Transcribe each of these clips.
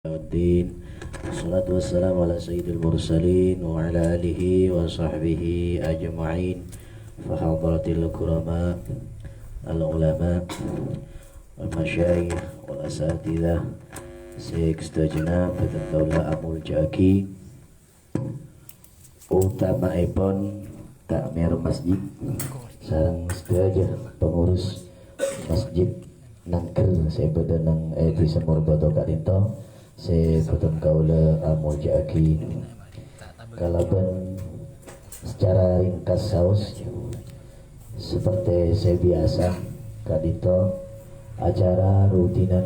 الدين والصلاة والسلام على سيد المرسلين وعلى آله وصحبه أجمعين فحضرة الكرماء العلماء والمشايخ والأساتذة Sekstojna Badan Daula Amul Jaki utamaipun takmir masjid sareng sedaya pengurus masjid nangker sebeda nang di Semur Boto Kadinto sebutan kaula Amul Jaki kalaban secara ringkas saus seperti saya biasa Kadinto acara rutinan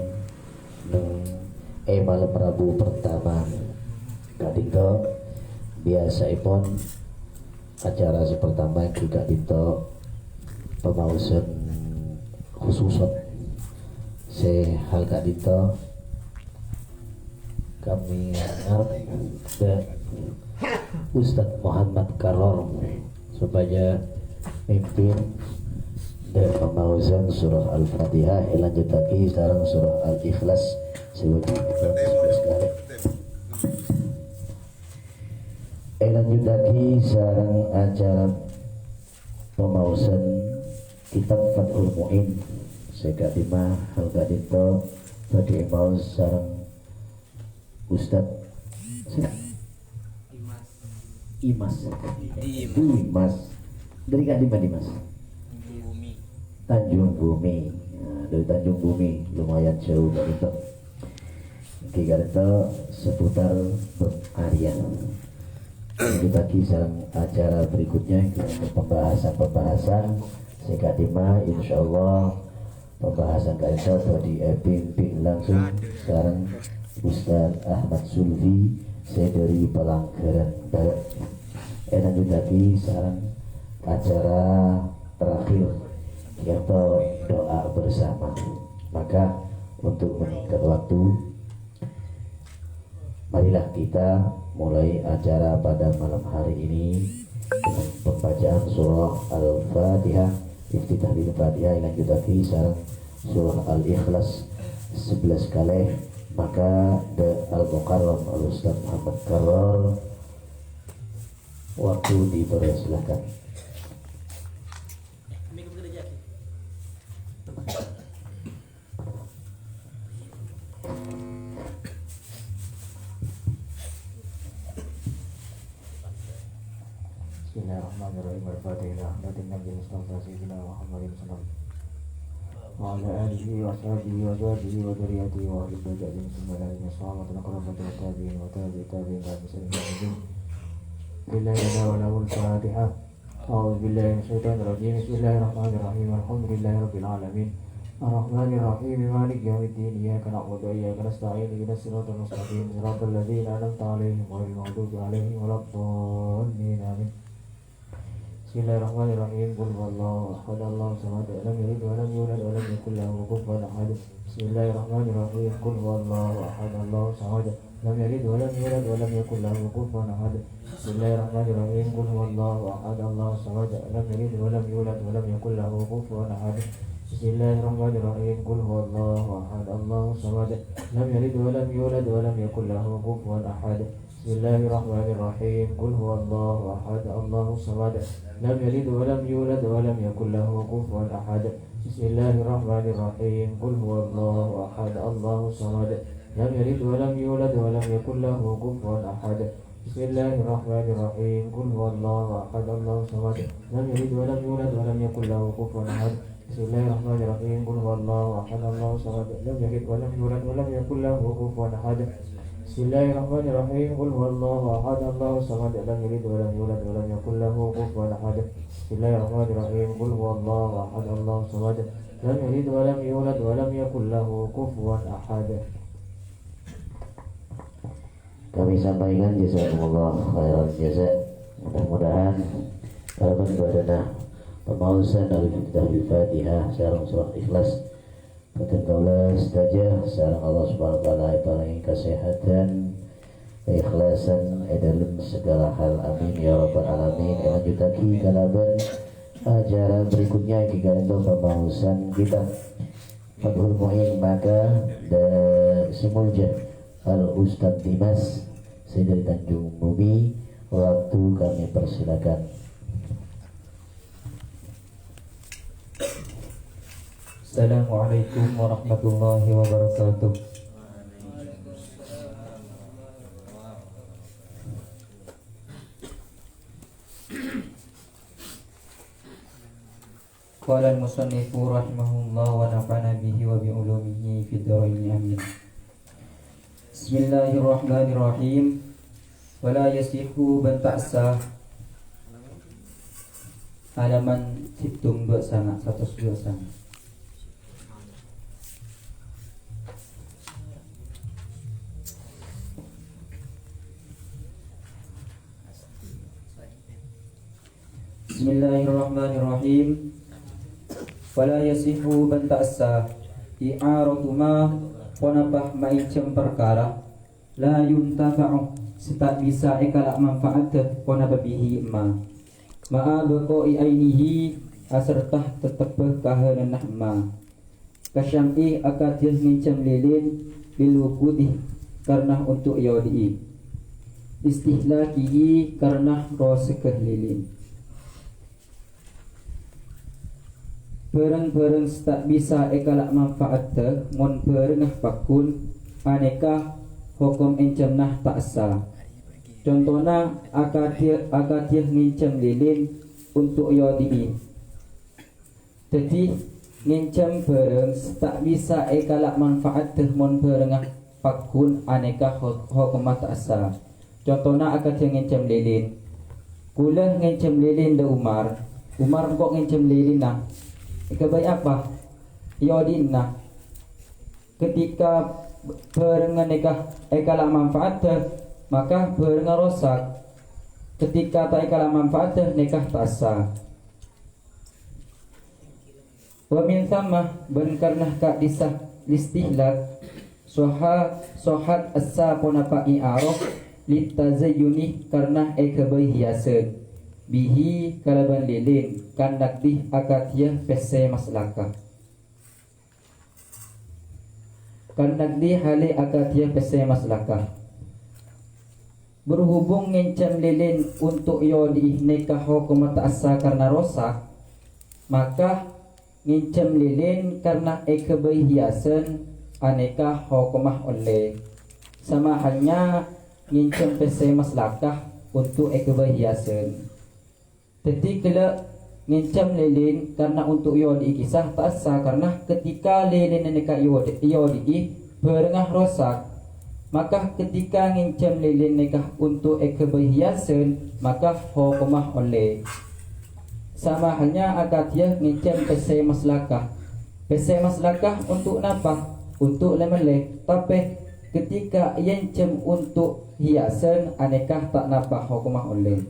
malam Rabu pertama Kadinto biasa ipon acara pertama juga Kadinto pemausan khususat hal Kadinto kami ngarep dan Ustadz Muhammad Karor supaya mimpin dan pemausan surah Al-Fatihah lanjut lagi sekarang surah Al-Ikhlas sebagai sekali. Lanjut lagi sekarang acara pemausan kitab Fathul Mu'in sekadima hal kadito bagi maus sarang Ustadz Imas dari kadima Dimas Tanjung Bumi. Nah, dari Tanjung Bumi lumayan jauh kadito Kigarto seputar Arya. Kita kisah acara berikutnya pembahasan sekadima insyaallah pembahasan kita di pimpin langsung sekarang Ustaz Ahmad Sulfi saya dari Palangkaraya Barat. Lanjut lagi sekarang acara terakhir yaitu doa bersama. Maka untuk meningkat waktu marilah kita mulai acara pada malam hari ini dengan pembacaan surah Al-Fatihah, iftitah bil Fatihah. Lanjut lagi sekarang surah Al-Ikhlas 11 kali. Maka Al-Mukarram Al-Ustaz Muhammad Karor waktu dipersilakan. Bismillahirrahmanirrahim. Al-Fatihah. Nabi Mustafa Sayyidina Muhammadin sallallahu wa ala alihi wa sahbihi wa dzurriyyatihi wa dzurriyyatihi wa ahli baitihi bismillahirrahmanirrahim. Sahabatul qurrati wa tabi'in wa tabi'in wa bismillahirrahmanirrahim. Billahi wa lahul Fatihah. A'udzu billahi minasyaitonir rajim. Bismillahirrahmanirrahim. Alhamdulillahi rabbil alamin. Ar-Rahmanir Rahim. Maliki yaumiddin. Iyyaka na'budu wa iyyaka nasta'in. Ihdinas siratal mustaqim. Siratal ladzina an'amta 'alaihim ghairil maghdubi 'alaihim waladdallin. Amin. Bismillahirrahmanirrahim. Qul huwallahu ahad, Allahu samad, lam yalid wa lam yulad wa lam yakul lahu kufuwan ahad. Bismillahirrahmanirrahim. Qul huwallahu ahad, Allahu samad, lam yalid wa lam yulad wa lam yakul lahu kufuwan ahad. Bismillahirrahmanirrahim. Qul huwallahu ahad, Allahu samad, lam yalid wa lam yulad wa lam yakul lahu kufuwan ahad. Bismillahirrahmanirrahim. Qul huwallahu ahad, Allahu samad, lam yalid wa lam yulad wa lam yakul lahu kufuwan ahad. Bismillahirrahmanirrahim. Qul huwallahu ahad, Allahu samad, lam yalid wa lam yulad wa lam yakul lahu kufuwan ahad. Bismillahirrahmanirrahim. Qul huwallahu ahad, Allahu samad, lam yalid wa lam yulad wa lam yakul lahu kufuwan ahad. Bismillahirrahmanirrahim. Qul huwallahu ahad, Allahu samad, lam yalid wa lam yulad wa lam yakul lahu kufuwan ahad. Bismillahirrahmanirrahim. Qul huwallahu ahad, Allahu samad, lam yalid wa lam yulad wa lam yakul lahu kufuwan ahad. Bismillahirrahmanirrahim. Qul huwallahu ahad, Allahu samad, lam yalid wa lam yulad wa lam yakul lahu kufuwan ahad. Bismillahirrahmanirrahim. Qul huwallahu ahad, Allahu samad, lam yalid wa lam yulad wa lam yakul lahu kufuwan ahad. Kami sampaikan jazakumullah khairan jaza. Mudah-mudahan dalam ibadah pemausan Al-Iftitah bil Fatihah sareng surah Ikhlas Betul kaulah saja sarang Allah Subhanahu wa taala paling kesehatan, keikhlasan dalam segala hal. Amin ya rabbal alamin. Lanjut lagi kalaban acara berikutnya jika itu pembahasan kita Fathul Mu'in, maka semulja Al-Ustadz Dimas Sayyid Tanjung Bumi. Waktu kami persilakan. Assalamualaikum warahmatullahi wabarakatuh. Qala al-musannifu rahimahullah wa nafa'ana bihi wa bi ulumihi fid dharain amin. Bismillahirrahmanirrahim. Wala yasihu ban ta'sa. Halaman hitung 2 sana 102 sana. Bismillahirrahmanirrahim. Wala yasihu ban ta'sa i'aratu ma wanabah ma'incam perkara la yuntafa'u setak bisa ikalak manfaat wanabah bihi ma'abako i'ainihi asertah tetap kahananah kasyam'i akatil mincam lilin bilwukudih karena untuk yaudi'i istihlakihi karena rosekah lilin barang-barang tak bisa ekalak manfaat mon barengah pakun aneka hukum encam nah tak sah. Contohnya akadiah ngincam lilin untuk yodi. Jadi ngincam barang tak bisa ekalak manfaat mon barengah pakun aneka hukum tak sah. Contohnya akadiah ngincam lilin. Kula ngincam lilin da Umar kok ngincam lilin nah. Kebaik apa? Yodina. Ketika barengan ekalah manfaat maka barengan rosak. Ketika tak ekalah manfaat nikah tak sah. Wa min thamma ban karena ka disah listihlak sohat asa ponapa i'araf litazayyuni karena kebaik hiasan bihi kalaban lilin kandak di akatiyah pese maslaka kandak di hale akatiyah pese maslaka berhubung ngencam lilin untuk yodi nikah hukum ta'asa karena rosak maka ngencam lilin karena kebaik hiasan aneka hukumah oleh sama halnya ngencam pese maslaka untuk kebaik hiasan. Jadi kalau ngincam lilin karena untuk yodi kisah tak sah karena ketika lilin nikah yodi berengah rosak maka ketika ngincam lilin nikah untuk kebahiasan maka hukumah oleh sama halnya akadiyah ngincam pese maslakah untuk napa untuk lemeleh tapi ketika ngincam untuk hiasan anekah tak napa hukumah oleh.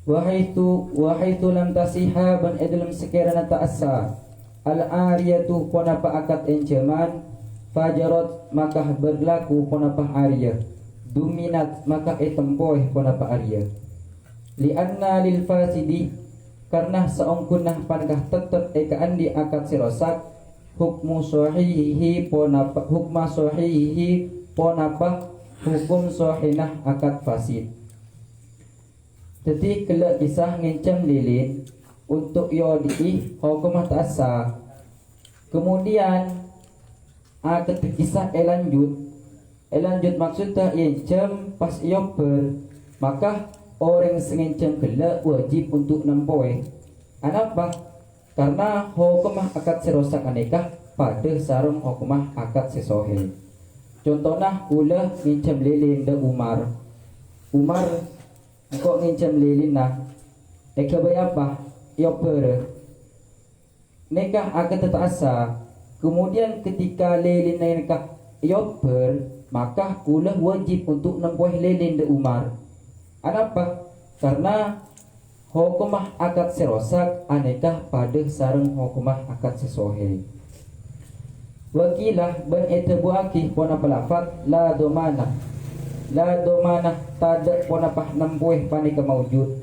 Wahaitu lam tasiha ban edlam sekirana ta'asa al-ariyatu ponapa akad enceman fajarot maka berlaku ponapa arya dominat maka etempoh ponapa arya lianna lil fasidi karena seongkunah pankah tetep ekaan di akad sirosak hukmu sahihi ponapa hukum sahinah akad fasid. Jadi kalau kisah ngencam lilin untuk yodi hukumah tak sah. Kemudian ketika kisah lanjut maksudnya ngencam pas yoper maka orang sengencam kelak wajib untuk nampoe. Kenapa? Karena hukumah akad serosak anekah pada sarung hukumah akad sesohe. Contohnya kula ngencam lilin da Umar kok ngincam lilin nah kebaik apa yoper nikah akan tetap asa kemudian ketika lilin nikah yoper maka kula wajib untuk nempuh lilin de Umar kenapa karena hukumah akad serosak anekah pada sarung hukumah akad sesohe wakilah ban etabuaki pona pelafat la domana tada ponapah nampuih panika maujud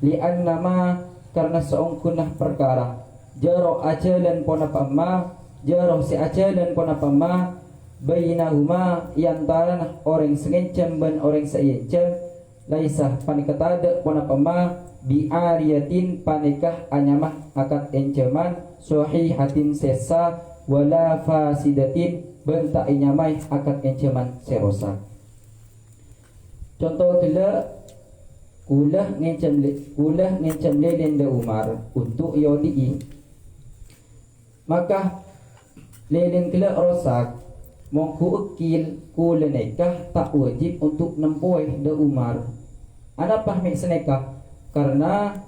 li'an nama karena seongkunah perkara jaro ajalan ponapah ma jarah si ajalan kunapa ma bainahuma yang antara orang sengencam ban orang seyencam laisah panikatada kunapa ma bi'ariyatin panikah anyamah akad encaman sahihatin sesa wala fasidatin bentak inyamai akad encaman serosa. Contoh kela kulah ngencam lelen da Umar untuk yodi, maka lelen kela rosak mongku ukil kula nekah tak wajib untuk nempuai da Umar. Ada pahmi senekah karena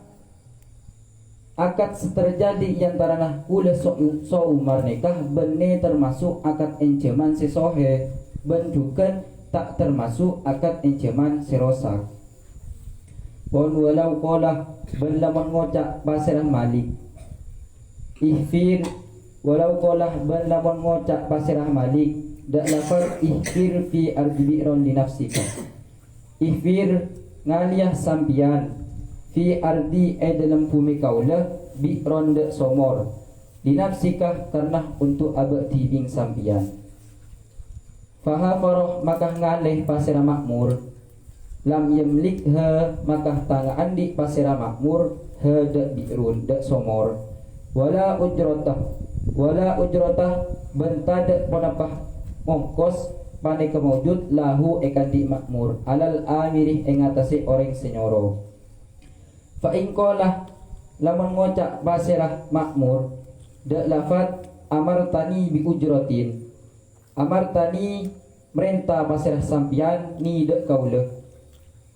akad terjadi antara nah kula so Umar nikah bene termasuk akad encaman sesohe bentukan tak termasuk akad encaman serosak. Pon walau qala belaman ngocak pasirah Malik ihfir walau qala belaman ngocak pasirah Malik dak lafal ihfir fi ardibiron li nafsika. Ihfir ngaliyah sampian fi ardi dalam bumi kaula bi ronde somor dinafsikah karena untuk abad tibing sampian. Fahafaroh maka ngalih pasira makmur lam yamlikha maka tanga andi pasira makmur hada bi'run dak somor wala ujratah bentada ponapah ongkos pane kemawjud lahu ekandi makmur alal amiri engatasi orang senyoro. Fa in qala lamun ngocak pasirah makmur dak lafat amartani bi ujratin amartani merintah pasirah sampian ni dak kaula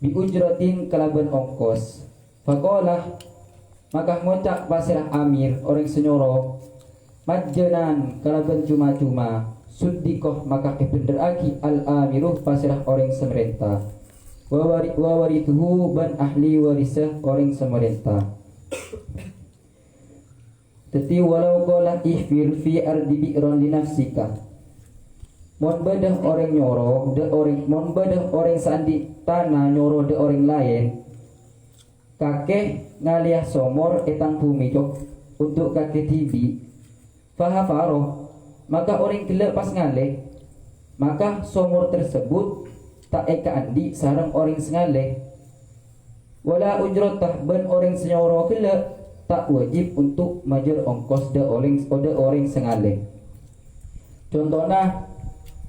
bi ujratin kalaban ongkos. Faqala maka ngocak pasirah amir orang senyoro majjanan kalaban cuma-cuma suddikoh maka kebenderaki al amiruh pasirah orang semerintah wawarituhu ban ahli warisah orang semerintah. Teti walau qala ihfir fi ardi bi'ran li nafsika mon badah orang nyoro de orang mon badah orang sandi tanah nyoro de orang lain kakeh ngaliah somor etang bumi cok untuk kakeh tibi fahafaro maka orang kelak pas ngalih maka somor tersebut tak eka andi sarang orang sengalih wala ujratah ban orang senyoro kelak tak wajib untuk majer ongkos de orang sengalih. Contohnya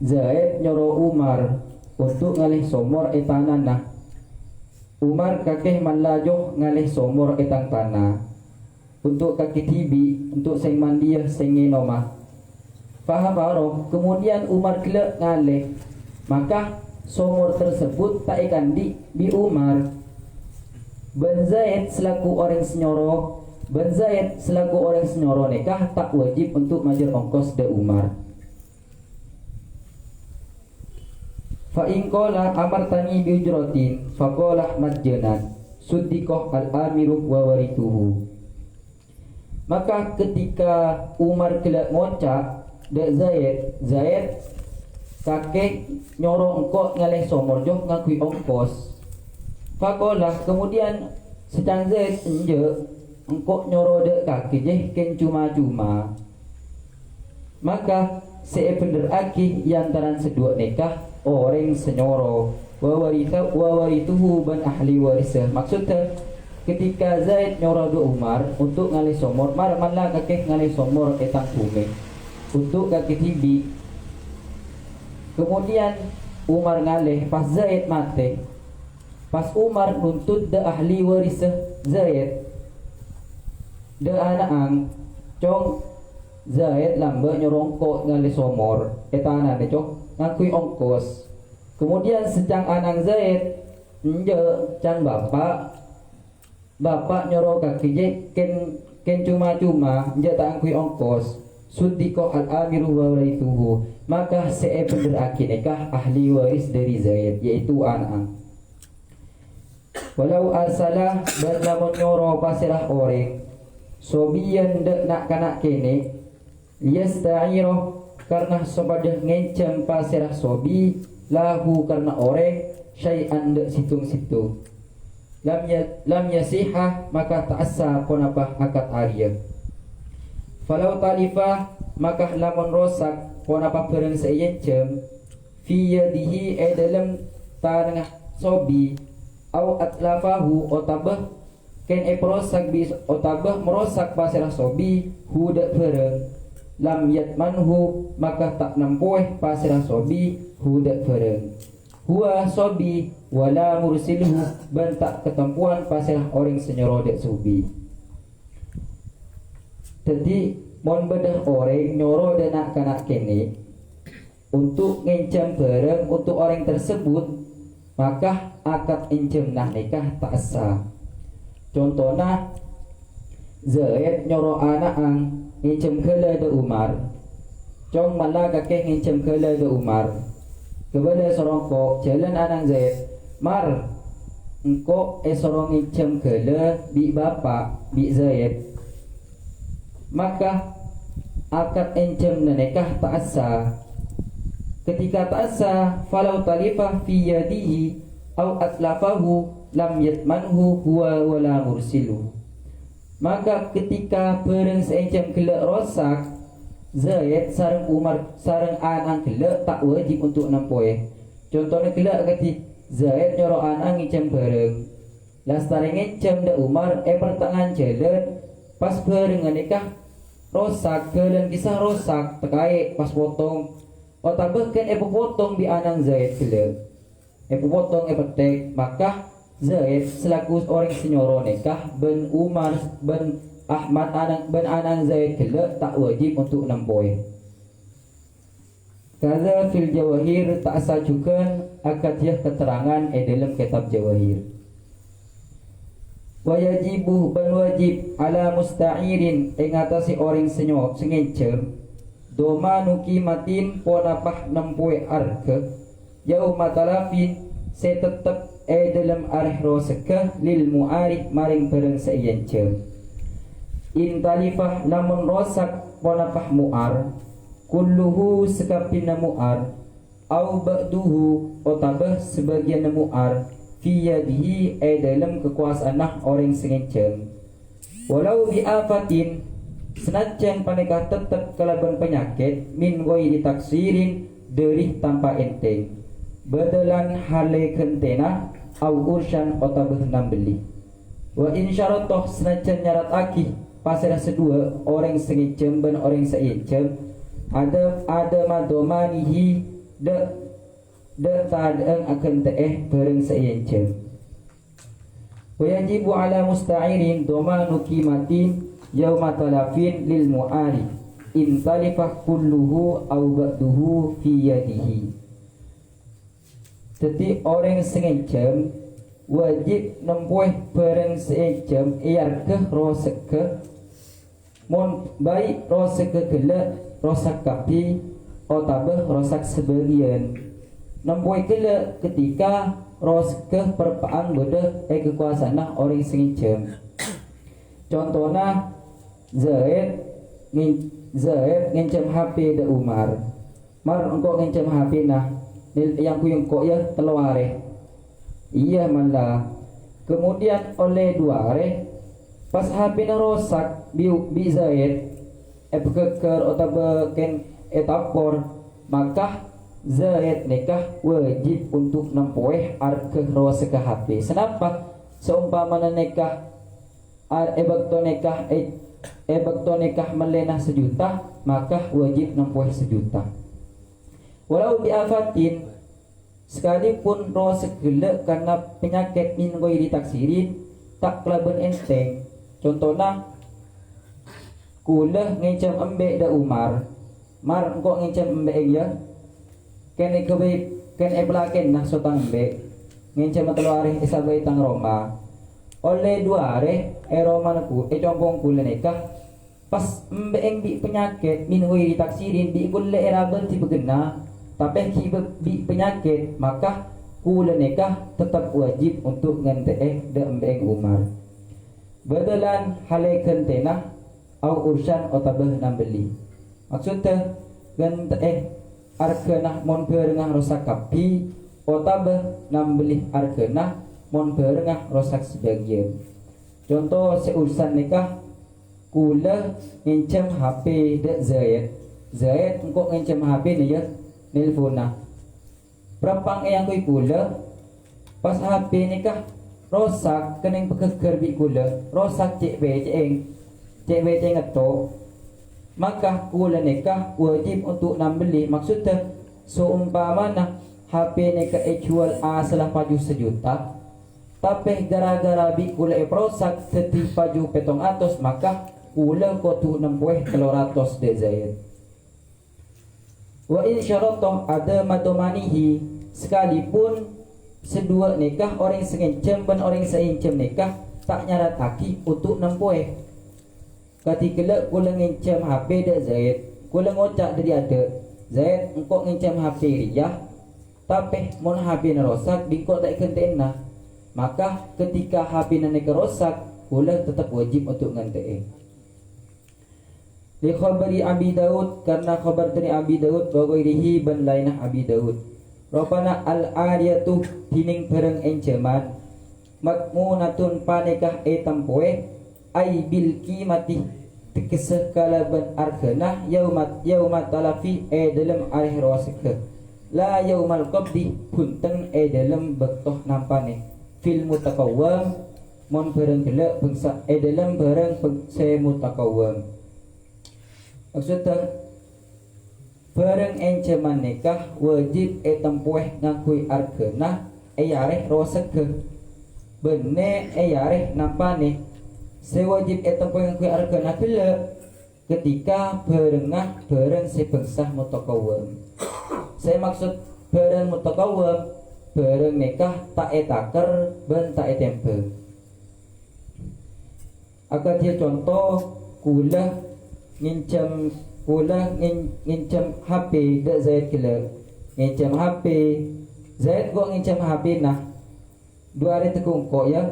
Zaid nyoro Umar untuk ngalih somor etanan nah Umar kakeh malajoh ngalih somor etang tanah untuk kaki tibi untuk seng mandiah seng noma faham kemudian Umar kelak ngalih maka somor tersebut tak ikan di Umar Ben Zaid selaku orang senyoro Ben Zaid selaku orang senyoro nikah tak wajib untuk majer ongkos de Umar. Fa in qala amartani bi ujratin faqala majjanan suddikoh al amiru wa warituhu. Maka ketika Umar kelak ngocak de Zaid kakek nyoro engkau ngalih somor joh ngakui ongkos. Faqala kemudian sedang Zaid enje engkau nyoro de kakek je ken cuma-cuma. Maka sebener aki yang taran sedua nikah orang senyoro wawarituhu ban ahli warisah. Maksudnya ketika Zaid nyoro do Umar untuk ngalih somor malah kakek ngalih somor etang bumi untuk kakek tibi. Kemudian Umar ngalih pas Zaid mati. Pas Umar nuntut de ahli warisah Zaid de anak ang cong Zaid lamba nyorongko ngalih somor etana de cok ngakui ongkos. Kemudian secang anang Zaid nje cang bapak nyoro kaki je ken cuma-cuma nje tak ngakui ongkos suddiko al amiru wa warituhu. Maka sebener aki nikah ahli waris dari Zaid yaitu anang. Walau arsalah dan lamun nyoro pasirah orang sobiyan de nak kanak kene liyasta'iro karena sebadah ngencam pasirah sobi lahu karena orang syai'an de situng-situng lam yasihah maka ta'assa konapah akad arya. Falau talifah maka lamun rosak pon apa pereng seyencem fi yadihi dalam tanah sobi au atlafahu otabah ken prosak bi otabah merosak pasirah sobi hudak pereng lam yatmanhu maka tak nampueh pasirah sobi hudak pereng huwa sobi wala mursilhu ban tak ketempuan pasirah orang senyorodek sobi. Jadi mon bedah orang nyoro dan nak kanak kene untuk ngencam bareng untuk orang tersebut maka akad encem nah nikah tak sah. Contohnya Zaid nyoro anak ang ngencem kala de Umar, cong malah kakek ngencem kala de Umar. Kepada sorong kok jalan anak Zaid, mar engkau sorong ngencem kala bi bapak bi Zaid. Maka akad encem nikah tak sah. Ketika tak sah, falau talifah fi yadihi au atlafahu lam yatmanhu huwa wala mursilu. Maka ketika pereng seencem kelak rosak, Zaid sareng Umar sareng anak kelak tak wajib untuk nampoe. Contohnya kelak kati Zaid nyoro anak ngecem pereng. Lastare ngecem da Umar pertengahan jalan pas pereng nikah rosak kelan kisah rosak terkait pas potong otak kan potong di anang Zaid kelak potong petek maka Zaid selaku orang senyoro nikah ben Umar ben Ahmad anang Zaid kelak tak wajib untuk nampoe. Kaza fil jawahir tak sajukan akadiah keterangan dalam kitab jawahir. Wajibu ban wajib ala musta'irin ing atase orang senyok sengencem domanu kimatin ponapah nempoe arke yauma talafin se tetep dalam arih roseka lil mu'arif maring bareng seyencem in talifah lamun rosak ponapah mu'ar kulluhu sekapina mu'ar au ba'duhu otabah sebagian mu'ar fi yadihi dalam kekuasaan orang sengencem walau biafatin senajan panekah tetap kelaban penyakit min ghairi taksirin derih tanpa enteng badalan hale kentena au ursyan otabah nambeli wa insyaratoh senajan nyarat akih pasirah sedua orang sengencem dan orang seyencem ada madomanihi tadang akan teeh bareng seyencem wajibu ala musta'irin domanu kimatin yauma talafin lil mu'ari in talifah kulluhu au ba'duhu fi yadihi. Jadi orang seyencem wajib nempueh bareng seyencem iarkeh roseke mon baik roseke gelak rosak kapi otabah rosak sebagian nampoe kele ketika roskeh perpaan beda kekuasaan orang sengencem. Contohnya Zaid ngencem HP da Umar. Mar engkau ngencem HP nah yang kuyung kok ya teluare. Iya malah. Kemudian oleh duare pas HP na rosak bi Zaid keker otabe ken etapor maka Zaid nikah wajib untuk nempoeh arke rose ke HP. Kenapa? Seumpama nikah ebakto nikah melenah 1 juta maka wajib nempoeh 1 juta. Walau biafatin sekalipun rose gelek karena penyakit min ghairi taksirin tak kelaban enteng. Contohnya kulah ngencam embek da Umar. Mar engkau ngencam embek ya kene kebe ken eblaken nah sotang be ngencam teluare isabay tang Roma oleh dua are Roma naku compong kula nikah pas embeeng di penyakit min hui ditaksirin di kulle erabel ti begena tapi ki bi penyakit maka kula nikah tetap wajib untuk ngente de embeeng Umar badalan halekan tenah au ursan otabah nambeli maksudnya ngente arkenah mon berengah rosak kapi otabah nambeli arkenah mon berengah rosak sebagian. Contoh seurusan nikah kula ngincam HP dek Zaid engkau ngincam HP ni ya nelpon nah berapang yang kui kula pas HP ni kah rosak kening pekeker bi kula rosak cek ceng atau maka kula ni kah wajib untuk nak beli maksudnya seumpama HP ni kah jual salah paju 1 juta tapi gara-gara bi kula rosak seti paju 700 maka kula kotu 60 de Zaid. Wa in syaratoh ada madomanihi sekalipun sedua nikah orang sengencem dan orang seincem nikah tak nyarataki untuk 60. Ketika kula ngincem HP de Zaid, kula ngocak dari ada Zaid engkau ngincem HP Riyah tapi mon HP na rosak bingkok tak kentena maka ketika HP na rosak kula tetap wajib untuk ngantein. Li khabari Abi Daud karena khabar dari Abi Daud wa ghairihi ban lainah Abi Daud. Rupana al-ariyatu tining pereng enceman makmunatun panikah tampoe ay bil qimati tekeseh kalaban arkanah yaumat talafi dalam arih rawasike la yaumal qabdi punten dalam bektoh nampane fil mutakawwam mon pereng gelak bangsa dalam barang se mutakawwam. Maksudnya barang enceman nikah wajib tempuh ngakui arkena ayareh rosake bene ayareh nampane sewajib tempuh ngakui arkena bila ketika barang sebengsah mutakawam. Saya maksud barang mutakawam barang nikah tak etaker ben tak etempe. Agar dia contoh kula ngincam HP dak Zaid kila ngincam HP Zaid gua ngincam HP nah 2 hari tekungkok ya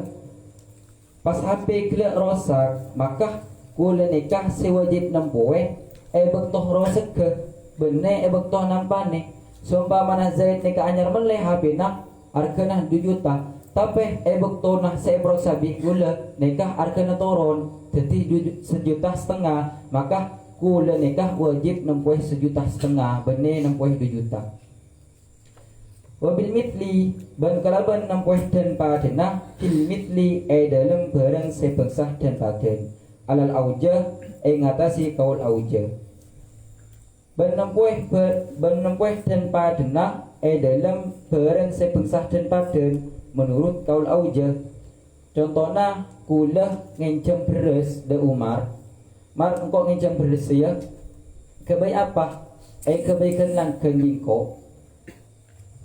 pas HP kila rosak maka kula nikah sewajib 60 bektoh rosak ke bene bektoh nampane seumpama Zaid nikah anyar meleh HP nah hargana 2 juta tapi bektoh nah sebro sabi kula nikah hargana turun jadi 1,5 juta maka kula nikah wajib 1,5 juta bene 2 juta. Wabil mitli ban kalaban 60 dan padena fil mitli dalam barang sebengsah dan paden alal aujah ngatasi kaul aujah ban 60 dan padena dalam barang sebengsah dan paden menurut kaul aujah. Contohnya kula ngencam beres de Umar engkau ngencam beres ya kebaik apa kebaikan langkeng lingko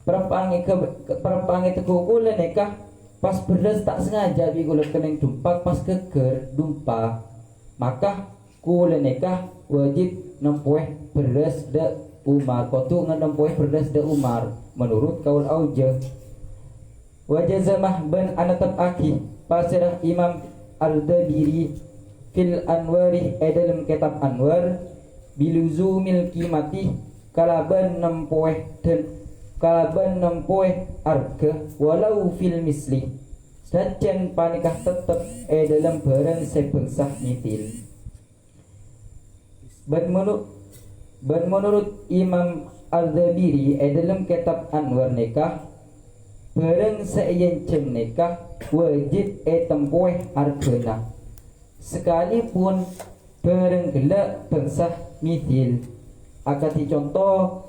perempangi teguh kula nikah pas beres tak sengaja bi kula keneng dumpak pas keker dumpak maka kula nikah wajib 60 beres de Umar kotu ngan 60 beres de Umar menurut kaul aujah. Wajazamah ban anatab aki pasirah Imam Al-Dabiri fil Anwari dalam kitab Anwar biluzumil qimati kalaban 60 dan kalaban 60 arga walau fil misli sajen panikah tetap dalam barang sebengsah mitil. ban menurut Imam Al-Dabiri dalam kitab Anwar nikah barang seyencem nikah wajib tempuh arkena sekalipun barang gelak bangsah mithil akati contoh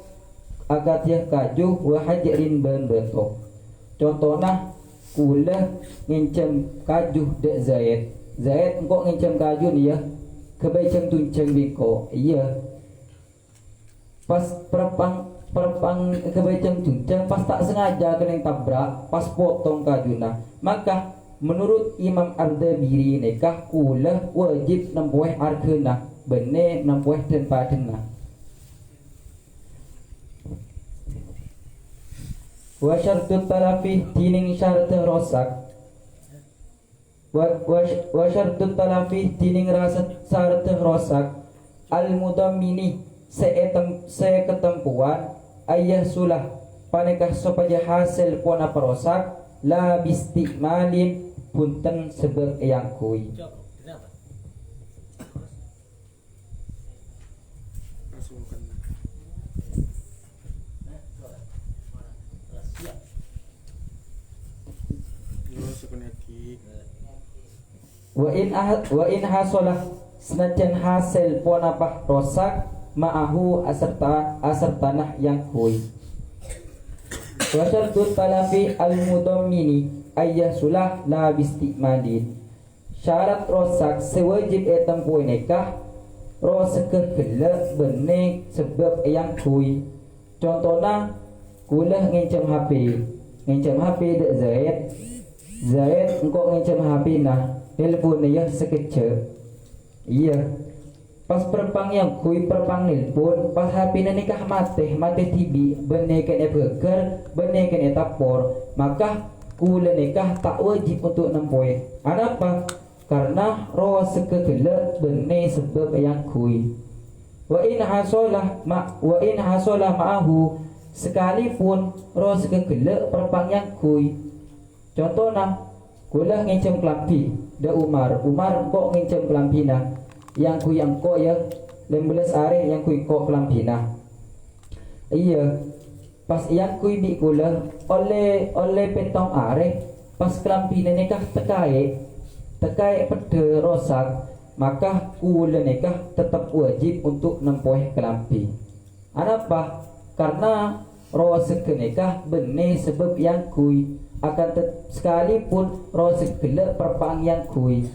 akati kajuh wa hajarin ban beto contohna kula ngincem kajuh dek Zaid engkau ngincem kajuh ni ya kebaicam tunceng biko iya pas perpang kebaicam tunceng pas tak sengaja kena tabrak pas potong kajuna maka menurut Imam Al-Dabiri nikah kula wajib 60 arkena bene 60 dan padena. Wa syartut talafi tining syarat rosak wa syartut talafi tining rasa syarat rosak al mudammini seketempuan ayah sulah panekah supaya hasil pona perosak la bistimalin punten sebab yang kui Wa in hasolah senajan hasil ponapah rosak ma'ahu asertanah yang hui. Wa syartut talafi al-mudammini ayyasulah la bistimadin. Syarat rosak sewajib tempuh nikah rosak kelak bening sebab yang hui. Contohnya kulah ngincam HP dek Zaid engkau ngincam HP nah telepon dia sekecil. Iya. Pas perpang yang kui perpang nelpon, pas HP na nikah mate TV, benekan beker, benekan tapor, maka kula nikah tak wajib untuk nempoy. Kenapa? Karena roh sekegele bene sebab yang kui. Wa in hasolah ma'ahu sekalipun roh sekegele perpang yang kui. Contohnya kula ngincam kelampi da Umar kok ngincam kelampi nah yang kok ya 15 hari yang kok kelampi nah. Iya pas yang bi kula oleh petong are pas kelampi nikah tekai pede rosak, maka kula nikah tetap wajib untuk nempoh kelampi. Kenapa? Karena rosak nikah bene sebab yang kui akan sekalipun rosak gelak perpang yang kui.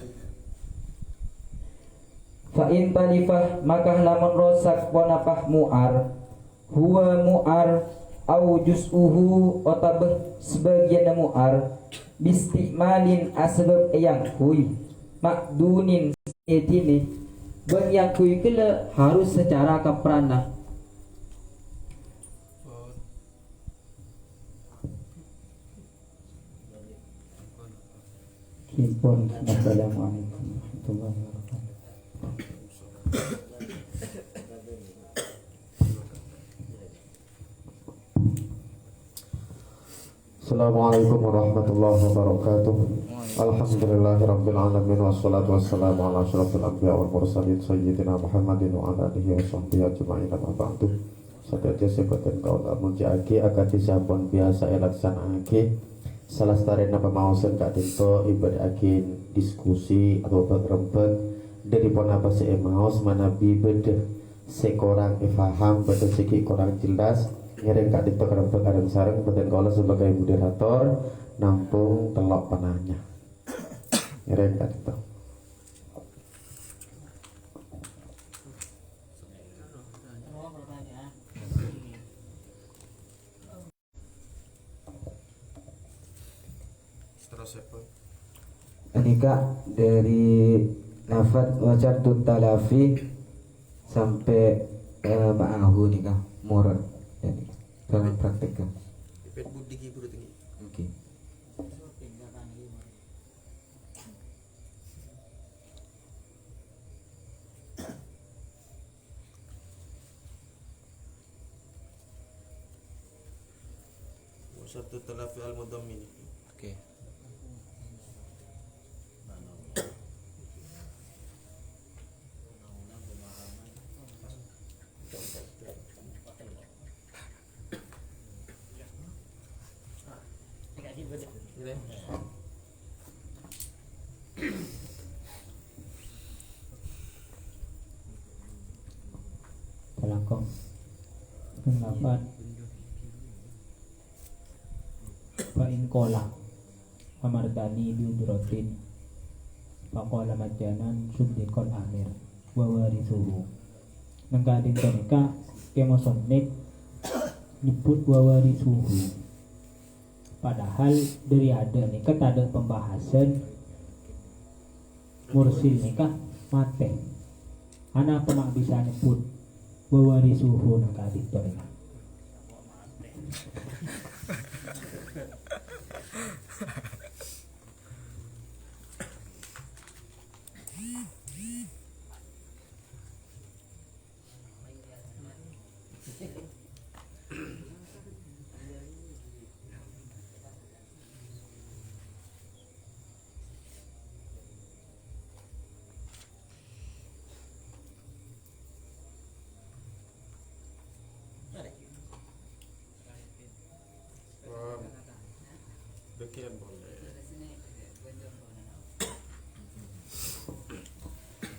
Fa in talifah maka lamun rosak wanapah mu'ar huwa mu'ar au juz'uhu otabah sebagian mu'ar bistimalin asbab yang kui makdunin etini ben yang kui gelak harus secara kaprana. Himpun. Assalamualaikum warahmatullahi wabarakatuh. Assalamualaikum warahmatullahi wabarakatuh. Alhamdulillahirabbil alamin wassalatu wassalamu ala asyrofil anbiya wal mursalin sayyidina Muhammadin wa ala alihi washabbihi ajma'in amma ba'du. Sadaya sebagian kaum mujaaki akadi sampun biasa elaksanake salah starena pemausan kak Tinto ibadakin diskusi atau berembek dari pon apa sih emaus mana bi beda sekorang faham betul siki korang jelas ngiring kak Tinto kerembek adem sareng beten kalau sebagai moderator nampung telok panahnya ngiring kak Tinto. Ini kak dari lafaz wajartut talafi sampai ma'ahu nih kak murad jadi dalam praktek kak. Oke. Wajartut talafi al-mudammin. Oke. Pelakon pendapat Fa'in kola Amardani biudrotin Faqala majanan subdikon amir Wawarisuhu Nengkading mereka Kemosonnik nyebut wawarisuhu. Padahal dari ada nikah ada pembahasan mursil nikah mate. Anak pernah bisa nyebut wawarisuhu nengkading mereka.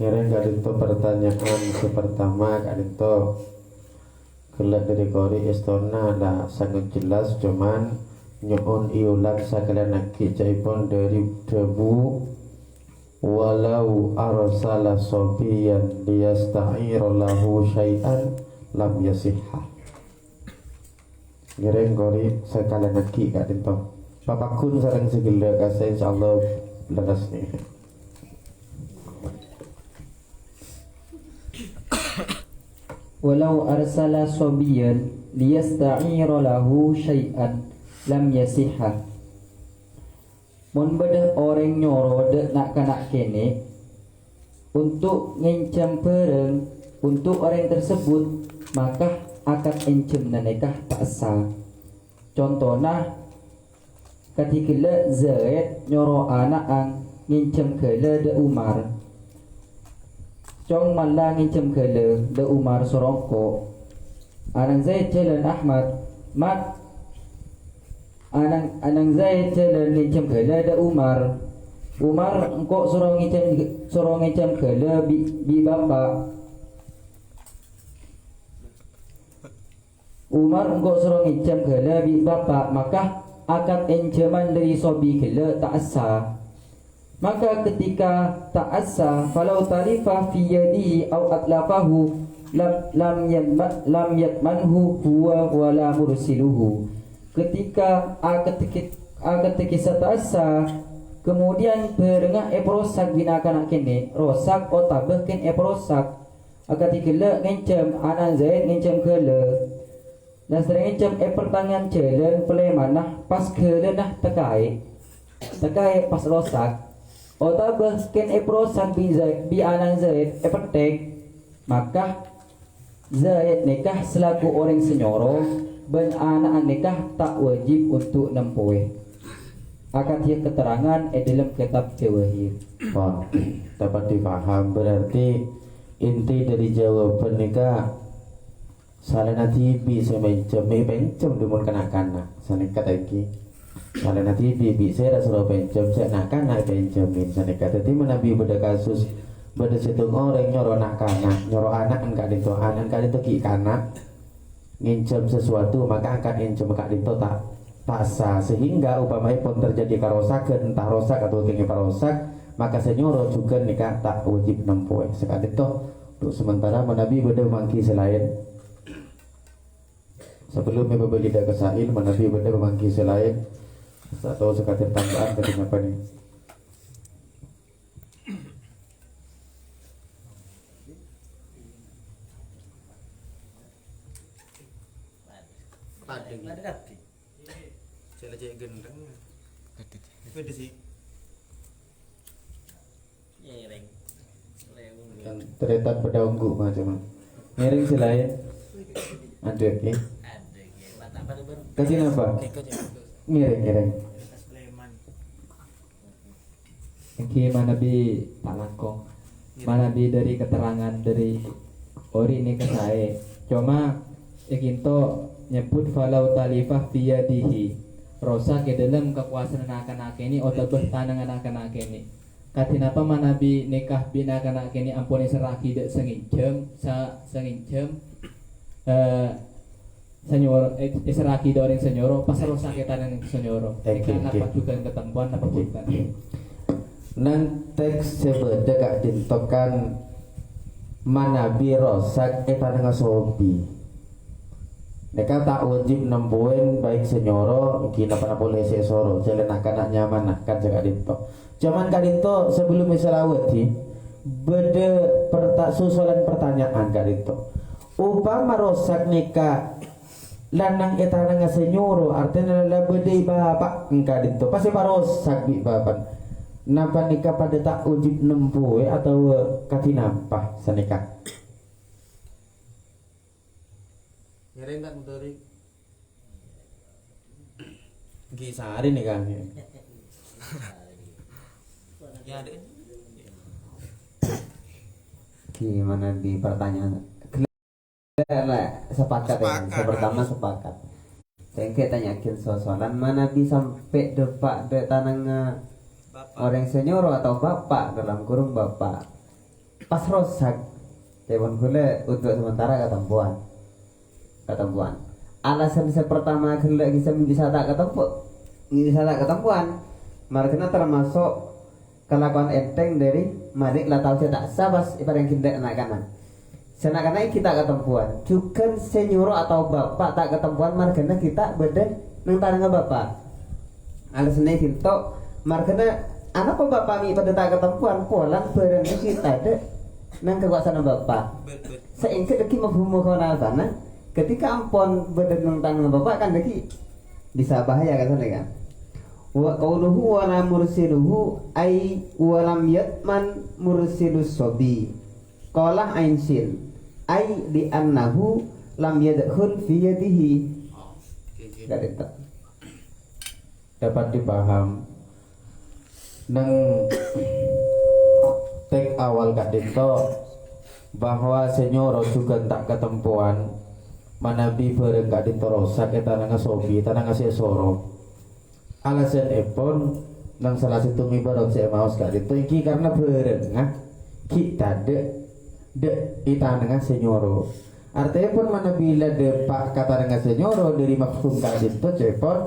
Kira gak itu pertanyaan pertama gak itu kelak dari kori istona lah sangat jelas cuman nyuun iulang sekalian nakik jaipun dari debu walau arsala sobiyan liyasta'ir lahu syai'an lam yasihha. Kira kori sekalian nakik gak itu papakun sarang segala kasih insyaallah leras nih. Walau arsala sobiyan liyasta'ira lahu syai'an lam yasihha. Mun bedah orang nyoro dek nak kanak kene untuk ngencam pereng untuk orang tersebut, maka akad encem nikah tak sah. Contohnya ketika Zaid nyoro anak ang ngencam kele de Umar, Cong malah ngincam kele de Umar sorongko. Anang Zaid jalan Ahmad mat anang Zaid jalan ngincam kele de Umar. Umar engkau sorong ngincam kele bi bapak. Umar engkau sorong ngincam kele bi bapak, maka akad encaman dari sobi kele tak sah. Maka ketika ta'assa falau tarifa fi yadihi aw atlafahu lam yatmanhu huwa wala mursiluhu. Ketika akad kisah ta'assa kemudian berengah eprosak binakan kene rosak otabeh ken eprosak akad kele ngencam anan Zaid ngencam kele dan sering ngencam pertangan jalan pelemanah pas kele nah tekai pas rosak otabah ken eprosak bi anan Zaid petek, maka Zaid nikah selaku orang senyoro ben anak nikah tak wajib untuk nempoe. Akan dia keterangan dalam kitab Jawahir. Wah, dapat dipaham berarti inti dari jawaban nikah salana tibi semacam pencem dumun kanak-kanak sana kata iki. Kalau nanti bibi saya rasa pencem saya nak kanak pencemin sana kata ti menabi beda kasus beda situng orang nyoro nak kanak nyoro anak angkat itu anak angkat itu ki kanak ngincem sesuatu maka angkat ngincem angkat itu tak sah sehingga upamanya pun terjadi karosakan entah rosak atau kini karosak maka senyoro juga nikah tak wajib nempoe sekali itu untuk sementara menabi beda mangki selain sebelum membeli dak kesain menabi beda mangki selain atau sekatir tambahan dari apa nih? Terletak pada unggul macam miring selain ada ke? Kasih apa? Ngiring. Iki manabi talako, manabi dari keterangan dari ori ini ke saya. Cuma ikinto nyebut falau talifah biyadihi. Rosa ke dalam kekuasaan anak-anak ini otabah tanang anak-anak ini. Katinapa manabi nikah bina anak ini ampuni seraki dek sengincem senyoro seraki dari senyoro pas rosak kita dengan senyoro ikan apa juga ketemuan apa bukan nan teks sebeda gak dintokan manabi rosak kita dengan sobi mereka tak wajib nempuin baik senyoro kita pernah boleh sesoro jalan akan nyaman kan jaga dintok zaman kali itu sebelum misalawati beda susulan pertanyaan kali itu upama rosak nikah lanang eta nang senyoro artinya la bede bapak engka dito pasti parosak bi bapak napa nikah pada tak wajib nempoe atau kati nampa sanikah ngereng tak motori gi sehari nikah ya ada gimana di pertanyaan sepakat ya. Pertama sepakat. Saya tanyakin soalan mana bisa sampai depak de tanang orang senyoro atau bapak dalam kurung bapak. pas rosak tebon kule untuk sementara ketempuan alasan pertama kule bisa tak ketempuan markena termasuk kelakuan enteng dari malik lah tahu tak sabas ibarat yang kita anak-anak senakana kita ketempuan juga senyuro atau bapak tak ketempuan markena kita beda nang tanah bapak alasannya kita markena anak apa bapak mi pada tak ketempuan pulang bareng kita ada nang kekuasaan bapak sehingga deki mafhumu kana sana ketika ampon beda nang tanah bapak kan deki bisa bahaya kan sana kan wa qauluhu wa la mursiluhu ay wa lam yatman mursilus sobi qala ainsil ay li annahu lam yadkhul fi yadihi dapat dipaham nang tek awal Kak Dinto bahwa senyoro juga tak ketempuan manabi bareng Kak Dinto rosak eta nang sobi tanang sesoro alasan epon nang salah satu ibarat saya mau Kak Dinto iki karena bareng kita de itanang senyoro artinya pun mana bila de pak kata dengan senyoro dari maksud Kak Dinto cepon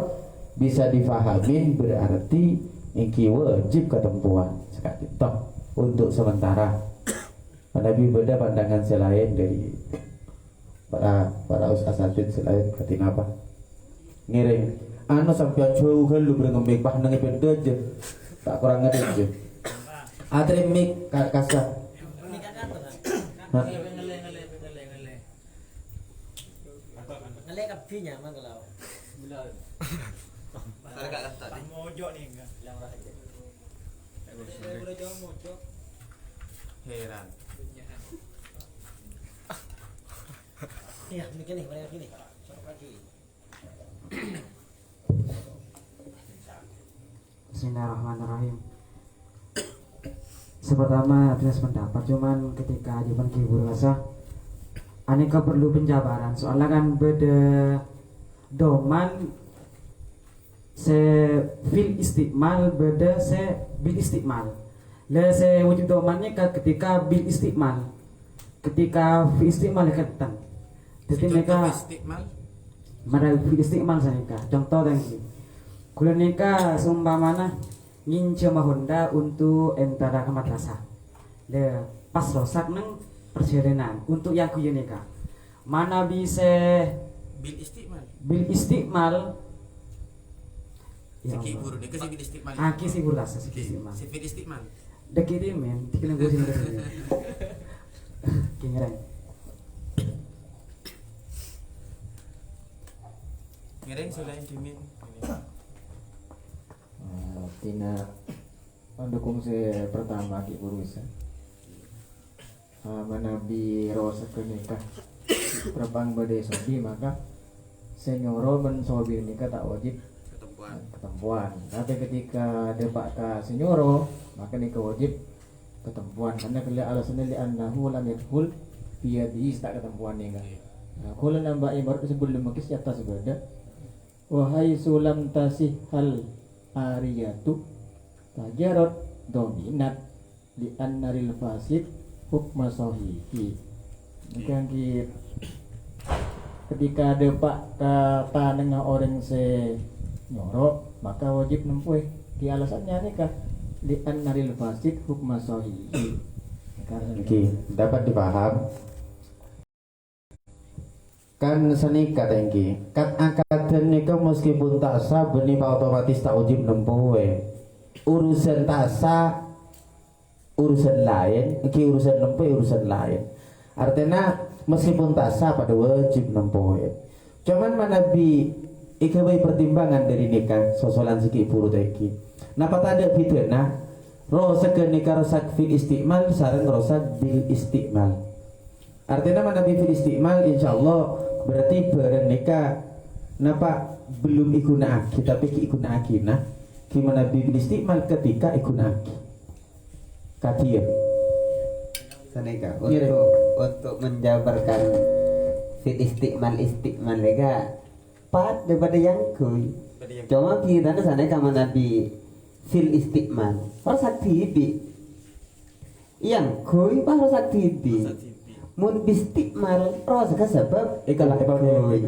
bisa difahamin berarti ingki wajib ketempuan sekali toh untuk sementara Nabi beda pandangan selain dari para asatid selain ketina apa ngiring anu sampai jauh kan lu berengembek bah nang beda aja tak kurang ngerti aja atrimik kasar ngele kapinya manggalau Sarga kata di mojok nih enggak. Yang raja. Udah jauh mojok. Heran. Iya, begini, banyak gini. Lagi. Bismillahirrahmanirrahim. Sepertama atas pendapat cuman ketika di menghibur rasa aneka perlu penjabaran soalnya kan beda doman se fil istiqmal beda se bil istiqmal le se wujud domannya ketika bil istiqmal ketika fil istiqmal ketang jadi mereka mana fil istiqmal saya contoh tadi kuliah nikah seumpamana ngince mahonda untuk entara ke madrasah le pas rosak neng perjalanan untuk yang kuliah nikah mana bisa bil istiqmal Siki buru dek sifil istiqmal. Kisi burasa sifil istiqmal. Sifil istiqmal. Dek itu men, dikira gue sini dek. Kira. Ngereng selain dimin. Tina pendukung saya pertama ki burusa. Manabi rosa nikah terbang badai sobi maka senyoro ben sobi nikah tak wajib ketempuan. Tapi ketika depak ke senyoro maka nikah wajib ketempuan karena kali alasannya li annahu lam yadkhul fi yadihi tak ketempuan nikah. Nah, kalau nambah ibarat sebelum makis atas sebeda wahai sulam tasih hal ariyatu tajarot dominat li annaril fasid hukma sahihi. Bukan ketika depak kata dengan orang se nyorok maka wajib nempuh di alasannya nikah li annaril fasid hukma sahihi. Oke, dapat dipaham kan senikah tengki kat akadan nikah meskipun tak sah benih otomatis tak wajib nempuh urusan tak sah urusan lain iki urusan nempuh urusan lain artinya meskipun tak sah pada wajib nempuh cuman manabi ikabai pertimbangan dari nikah sosolan siki puru tengki napa tak ada fitnah rosak nikah rosak fil istiqmal sareng rosak bil istiqmal artinya manabi fil istiqmal insyaallah berarti bareng nikah napa belum ikuna aki tapi ki ikuna aki nah gimana bil istiqmal ketika ikuna aki kadir Senika untuk menjabarkan fit istiqmal lega pat daripada yang kuy cuma kita sana kama nabi fil istiqmal rosak tibi yang kui baru sakti mun bistikmal ros ka sebab Ikalah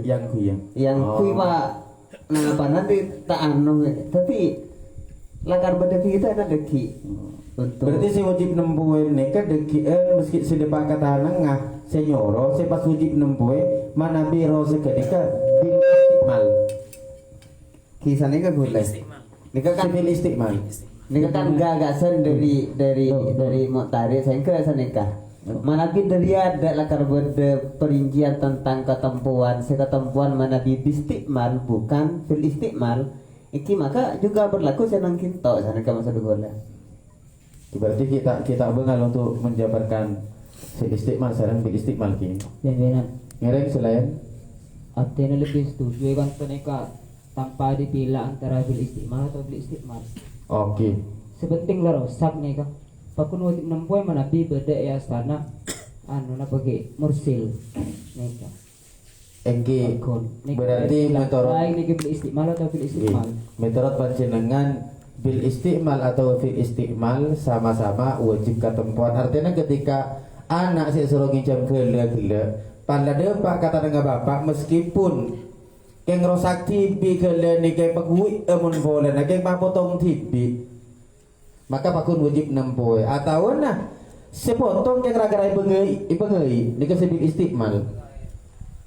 yang kuya. yang kui wa apa nanti tak anu tapi lakar bedeki kita ada deki untuk Berarti si wajib nempuin nikah deki meski si depan kata nengah senyoro si pas wajib nempuin mana biro seketika bil istiqmal. kisah nikah boleh nikah kan Bil istiqmal. nikah kan gagasan dari Muqtadir saya ke nikah manabi dari ada lakar berde perincian tentang ketempuan seketempuan manabi bistikmal bukan fil istiqmal iki maka juga berlaku senang kinto sana ke masa dugola Berarti kita bengal untuk menjabarkan si istiqmal sekarang bil istiqmal kini. Benar. Ngereng selain Artinya lebih setuju kan mereka tanpa dipilah antara bil istiqmal atau bil istiqmal. oke. Sebenting lah rosak nih kan. Pakun wajib nempuai manabi beda ya sana anu na bagi mursil nih kan. Engki Nih, berarti menurut lain nih bil istiqmal atau bil istiqmal. menurut panjenengan bil istiqmal atau fil istiqmal sama-sama wajib ketempuan. Artinya ketika anak si suruh nginjam gele-gele pada depak kata dengan bapak meskipun keng rosak TV gele ni keng pagui emun boleh na keng papotong TV maka pakun wajib nempoe atau nah sepotong keng ragarai ibengai ni bil istiqmal.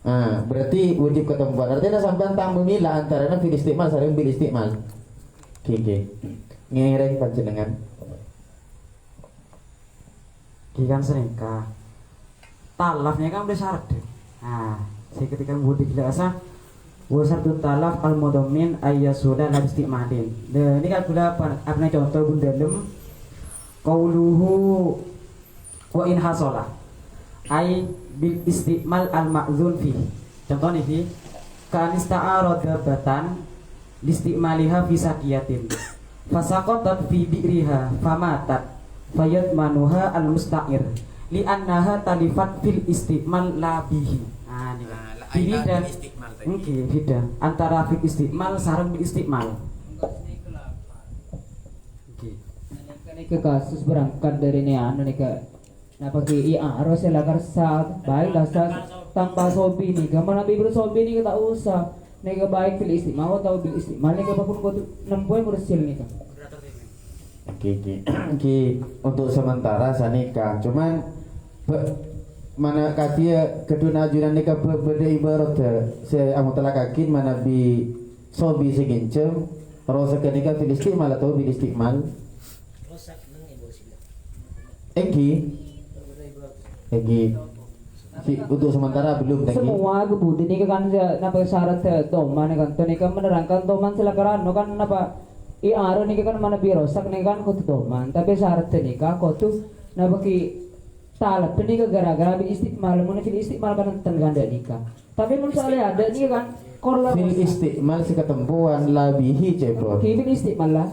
Ah, berarti wajib ketempuan. Artinya sampean tak memilah antara fil istiqmal sareng bil istiqmal. Oke. Ngereng panjenengan. Kikan seringkah talafnya kan udah syarat deh. Nah, saya ketika budi jelasah wasatun talaf al mudamin ayyasuda la istiqmalin. Nah, ini kan sudah apa contoh bunda dalam qauluhu wa in hasala ay bil istiqmal al ma'zun fi. Contoh nih fi kan ista'arada batan listiqmaliha fi saqiyatin fasaqatat fi bi'riha famatat fayadmanuha al musta'ir li annaha talifat fil istiqmal la bihi. Nah ini kan beda oke beda antara fil istiqmal sareng bil istiqmal. Oke Ini ke kasus berangkat dari ini anu nih ke nah pakai harus lakar sah baik dasar tanpa sobi nih gambar nabi bersobi nih kita usah nih baik bil istiqmal atau bil istiqmal nih apapun kau nempuin bersil nih kan. Ki untuk sementara sanika cuman mana katia kedua ajunan nikah berbeda ibarat se amu telah kakin mana bi sobi segincem rosa kenika fil istiqmal atau bil istiqmal Egi untuk sementara belum lagi. Semua kebudi nih kan napa syarat toman kan to nih kan menerangkan toman silakan no kan napa aro nih kan mana birosak nih kan kau toman tapi syarat nih kan kau tuh napa ki talak nih kan gara-gara bil istiqmal mun fil istiqmal kan ganda nikah tapi mun soalnya ada nih kan korla Fil istiqmal si ketempuan labihi cepot. bil istiqmal lah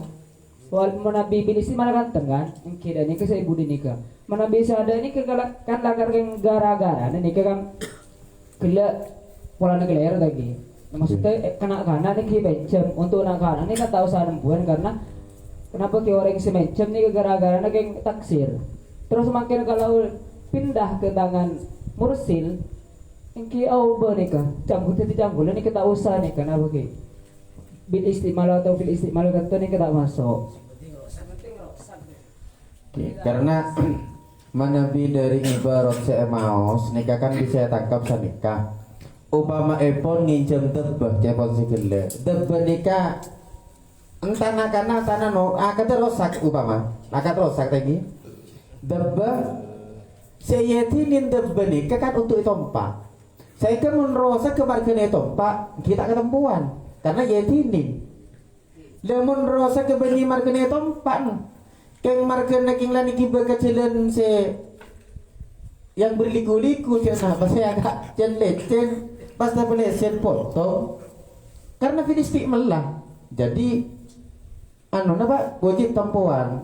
wal menabi bil istiqmal kan kan kira nih saya budi nikah mana bisa ada ini kan lagar yang gara-gara ini kan gila pola negara lagi maksudnya kena kanan ini bencem untuk nak kanan ini kan tahu saya nempuan karena kenapa ki orang si bencem ini gara-gara yang taksir terus makin kalau pindah ke tangan mursil ini au nikah campur jadi campur ini kita usah nih kenapa ki bil istiqmal atau bil istiqmal kan ini kita masuk Karena menabi dari ibarat saya maos nikah kan bisa tangkap sanikah upama epon nginjem tebah cepon sigele tebah nikah entana kana tanah no akad rosak upama akad rosak lagi tebah seyetinin tebah nikah kan untuk itompa saya kan menrosak kemargane itompa kita ketempuan karena yetinin lemon rosak kebenyi margane itompa keng margane king lani kiba kecilan se yang berliku-liku cina pasal agak lecen pas dah pelesen foto karena fil istiqmal lah jadi anu napa wajib tempuan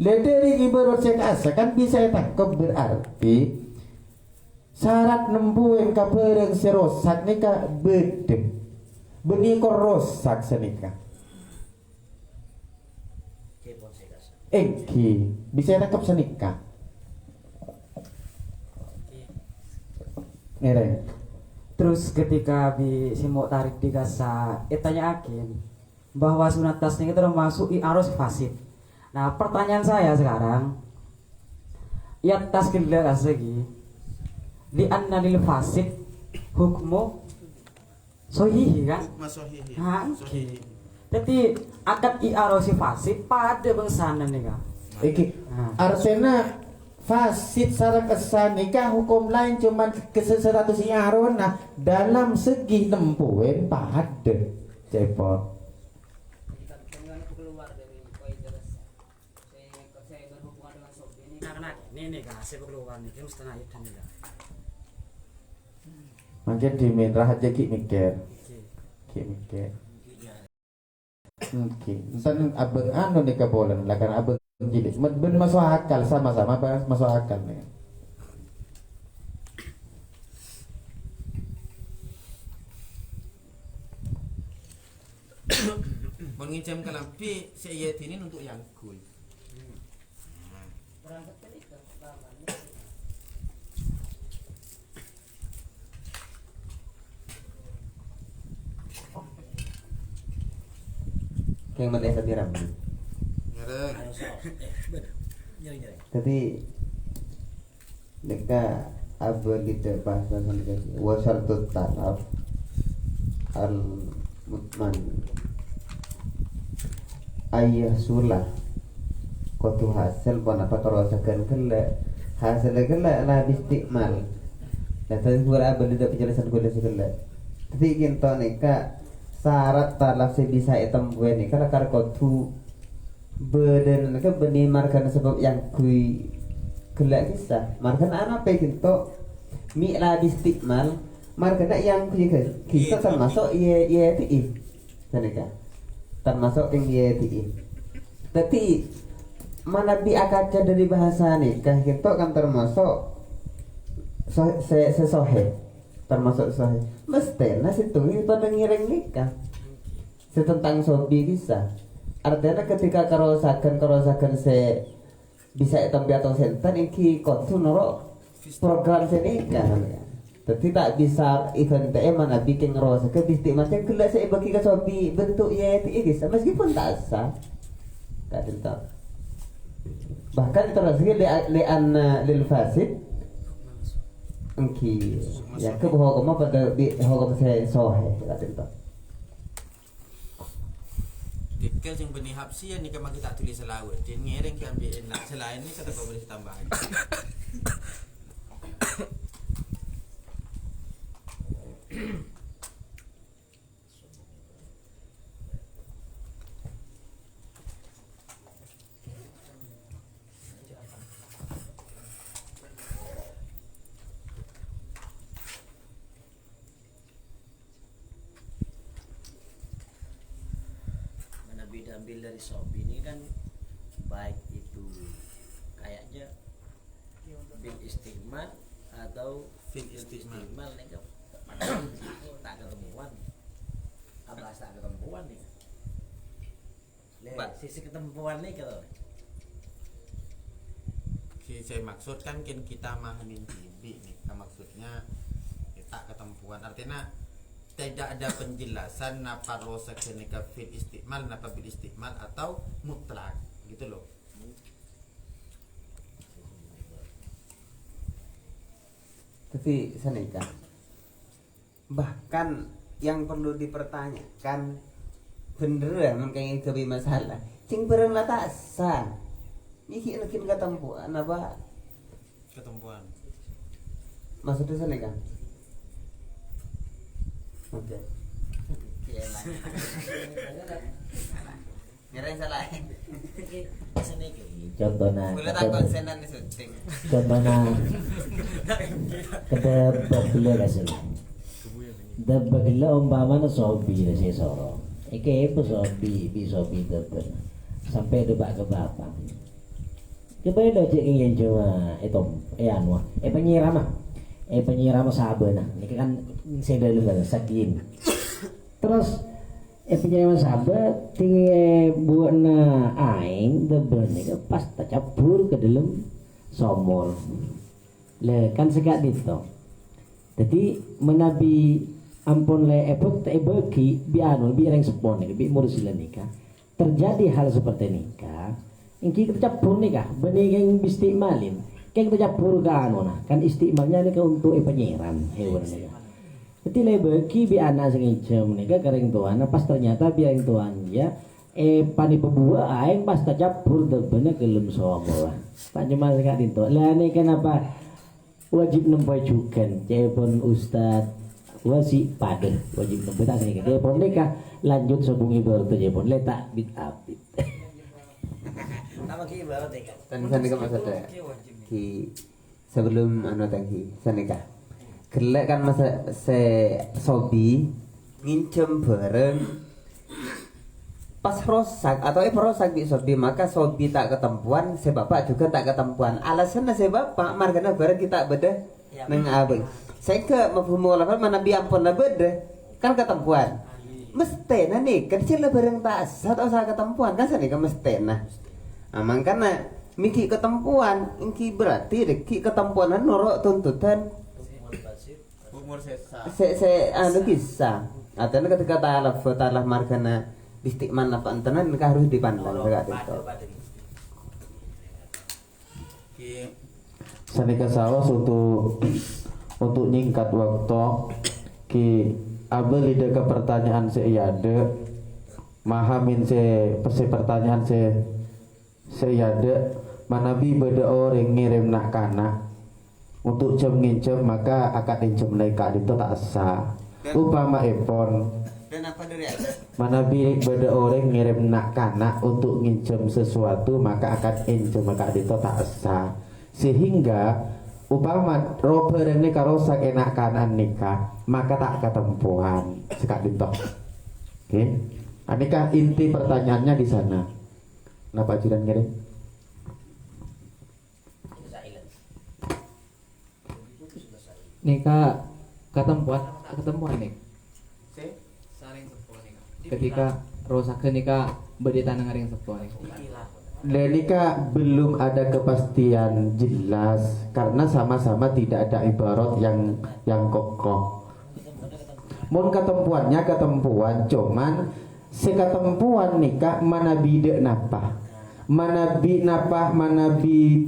le dari ibarat cek asa kan bisa tangkap berarti syarat nempuin kabareng serosak nika bedem benih korosak senika Eki bisa tangkap senika Ngereng. Terus ketika si mau tarik di kasa, tanya akin bahwa sunat tasnya itu termasuk arus fasid. Nah pertanyaan saya sekarang, ya tas kira kasegi, di anna lil fasid hukmu sohihi kan? Masohihi. Nah, oke. Jadi akad arus fasid pada bangsa nih kan? Iki artinya fasid secara kesan nikah hukum lain cuman status iaron. Nah dalam segi nempuin pada cepot. Karena ini kan saya keluar nih, mesti naik dan juga. Mungkin diminta aja ki mikir. Ki mikir. Enten abeng anu nih kabolan lah kan abeng jilid. Ben masuk akal sama-sama masuk akal nih. Mengincam kelampi saya ini untuk yang kul. Yang mati sapi ramai. Jadi mereka abang kita bahasa sendiri. Wasal taraf al mutman ayah sulah kotu hasil pun apa terosakan kela hasil kela lah istiqmal. Dan tadi gua abang tidak penjelasan gua sekala. Tapi kita neka syarat talaf bisa item gue nih karena kotu beden ke benih markan sebab yang kui gelak kisah markan anak pe kinto mi la istiqmal markan yang kui kita termasuk YTI saneka termasuk yang YTI tapi mana bi akaca dari bahasa nikah kinto kan termasuk sesohe termasuk sohe mesti situ itu ada ngiring nikah setentang sobi kisah. Artinya ketika kerosakan se bisa hitam atau senten iki kotu noro program senikah jadi tak bisa event mana bikin ngerosakan bistik macam kelas saya bagi ke sobi bentuk ya itu bisa meskipun tak sah tak tentu bahkan terus lian lil fasid engki ya ke hukum pada hukum saya sohe tak tentu. Dikkel yang benih hapsi ya ni kemang kita tulis selawat. Dia ngereng kan ambil enak selain ni kata kau boleh tambah. Ambil dari Shopee ini kan baik itu kayaknya bil istiqmal atau Fil istiqmal nih kan tak ketemuan abah tak ketemuan nih sisi ketemuan nih kalau saya maksud kan kita mahamin tibi nih maksudnya tak ketempuan artinya tidak ada penjelasan napa rosa kenika fil istiqmal napa bil istiqmal atau mutlak gitu loh. Tapi senika bahkan yang perlu dipertanyakan bener ya mungkin kebi masalah cing bareng lah tak sah iki nekin ketempuan apa Ketempuan maksudnya senika. Oke. Ngereng salah. Contohnya Boleh tak konsenan nih syuting. contohnya kedebak gila kasih debak gila umpamanya sobi lah saya sorong iki apa sobi debak sampai debak ke bapak coba lo cek ingin cuma itu anu penyiram sahabat nah ini kan saya dulu kan sakin terus penyiram sahabat tinggal buat na aing debak ini pas tercampur ke dalam somol le kan sekat itu Jadi menabi ampun le epok te beki bi anu bi reng sepon bi mursilan nikah. Terjadi hal seperti nikah, ingki kita campur nikah, benih yang istimalin, kayak kita campur ke anu nah, kan istimalnya nikah untuk penyiram hewan nikah. Jadi le beki bi anak sengicem nikah kering tuan, pas ternyata bi yang tuan ya pani pebua aing pas campur bener gelem somo lah. Tak cuma sekali itu. Lah ini kenapa wajib nembajukan, cepon ustad wasi pada wajib nembe tak sini cepon nikah lanjut sebungi baru tu cepon letak bit abit. Nama ki barat ya kan. Dan sanika maksudnya ki sebelum anu tadi sanika. Gelek kan masa se sobi ngincem bareng pas rosak atau rosak di sobi maka sobi tak ketempuan se bapak juga tak ketempuan alasannya se bapak margana bareng kita beda neng abeng saya ke mafhumul lafal mana bi ampun lah beda kan ketempuan mestena nih kecil lah bareng tak sah atau sah ketempuan kan sanika mestena amang karena miki ketempuan ingki berarti deki ketempuanan norok tuntutan umur sesa se anu kisah atau ketika talah margana istiqman apa antenan mereka harus dipandang dekat itu. Sanika sawas untuk nyingkat waktu ki abel ide ke pertanyaan seiyade mahamin se pertanyaan seiyade manabi beda orang ngirim nak kana untuk jam ngincem maka akad ngincem mereka itu tak sah upama epon Dan apa dari manabi beda orang ngirim nak kana untuk ngincem sesuatu maka akad ngincem maka itu tak sah sehingga upama roper ini karosak enak kanan nikah maka tak ketempuan sekak ditok. Oke, anika inti pertanyaannya di sana. Kenapa jiran ngirim? Nikah ketempuan nih. Ketika rosakeun nikah bade tanang ngaring sepo nih. Dan nikah belum ada kepastian jelas karena sama-sama tidak ada ibarat yang kokoh. Mun ketempuannya ketempuan cuman sekatempuan nikah mana bide napa manabi napa manabi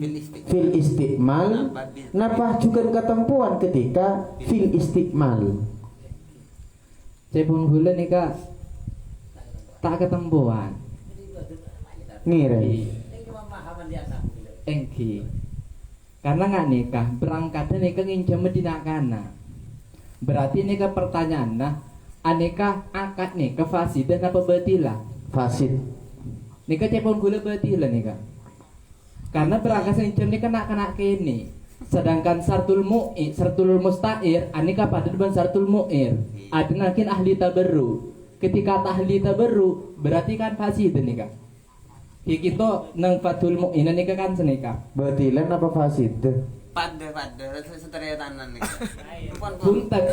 fil istiqmal napa juga ketempuan ketika fil istiqmal Cepung gula nikah tak ketempuan ngiring engki karena nggak nikah berangkatnya nikah nginjem medina kana berarti nikah pertanyaan nah aneka akad nikah fasid dan apa betilah fasid nikah cepung gula betilah nikah karena berangkat nginjem nikah nak kena kini sedangkan sartul mustair aneka pada depan sartul mu'ir ada nakin ahli tabarru ketika ahli tabarru berarti kan fasid nikah kita nang fatul mu'in nikah kan senikah betilan apa fasid pada setelah tanan nih. punten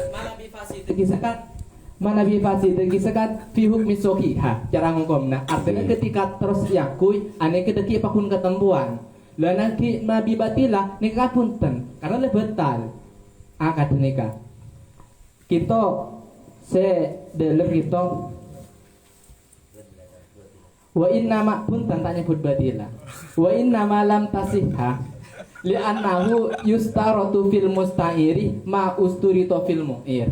mana bi fasid kisahkan fi hukmi sohiha cara ngomongna artinya ketika terus yakui ane kedeki pakun ketempuan lah nanti nabi batilah nikah punten karena le betal akad nikah kita dalam kita wa inna ma punten tak nyebut batilah wa inna malam tasihha li'annahu yustaratu fil musta'iri ma usturito fil mu'ir.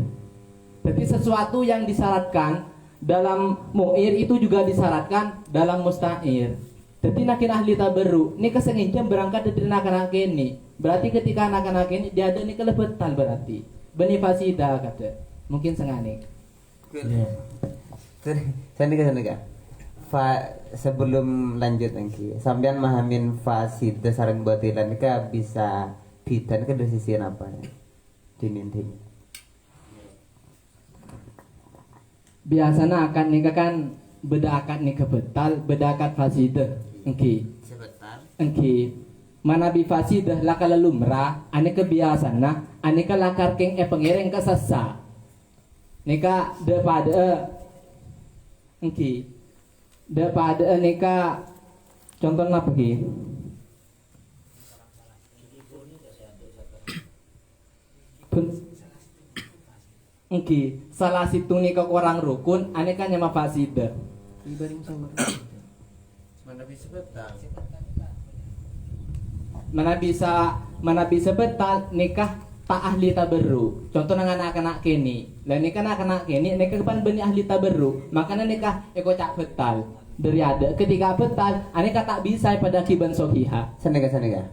Jadi sesuatu yang disyaratkan dalam mu'ir itu juga disyaratkan dalam musta'ir. Jadi nakin ahli tabarru ini kesenginjam berangkat dari anak-anak ini. Berarti ketika anak-anak ini dia ada ini kelebetan berarti beni fasida kata. Mungkin sengane. Sanika. Sebelum lanjut lagi, sampean mahamin fasid sareng batilan ka bisa bidan ke dari sisi apa ya? Dininting. Biasanya akan nikah kan beda akad nikah betal, beda akad fasidah. Engki. Engki. Mana bi fasidah lakal lumrah, ane kebiasana, ane ka lakar keng pengereng ka sasa. Nikah depada engki. Daripada nikah contohnya pergi pun Engki salah situ nikah kurang rukun ane kan nyama fasida. Mana bisa betal? Mana bisa betal nikah tak ahli tabarru. Contoh nang anak-anak kini. Lah nikah anak-anak kini nikah kapan beni ahli tabarru. Makanya nikah eko cak betal. Dari ada ketika betal ane tak bisa pada kiban sohiha. Senega.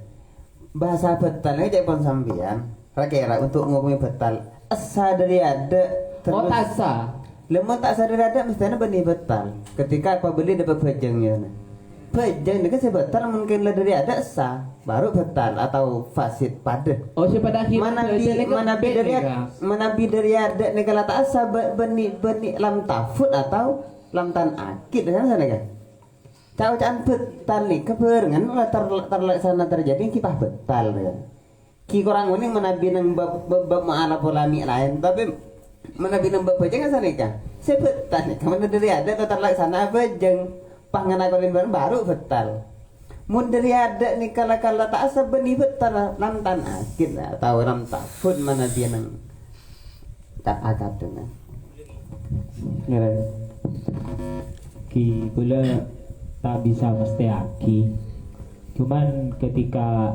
Bahasa betal ini jadi pon sampean. Kira untuk ngomongin betal. Asa dari ada terus. Oh tasa. Lemon tak sadar ada mestinya benih betal. Ketika apa beli dapat bajangnya. Bajang ini kan sebetal mungkin lah dari ada asa baru betal atau fasid pada. Oh siapa dah mana bi dari ada negala tak asa benih lam tafut atau lam tan akid dengan sana kan. Caucan betal nih keberengan terlaksana terjadi kipah betal ya. Ki kurang ini menabi nang bab ma'ala polami lain tapi menabi nang bab bajang sana kan. Sebetal nih mana dari ada terlaksana bajang pangan akolin baru betal. Mun dari ada nih kala tak asa benih betal lam tan akid atau lam tafut mana dia nang tak akad dengan. Ki gula tak bisa mesti aki. Cuman ketika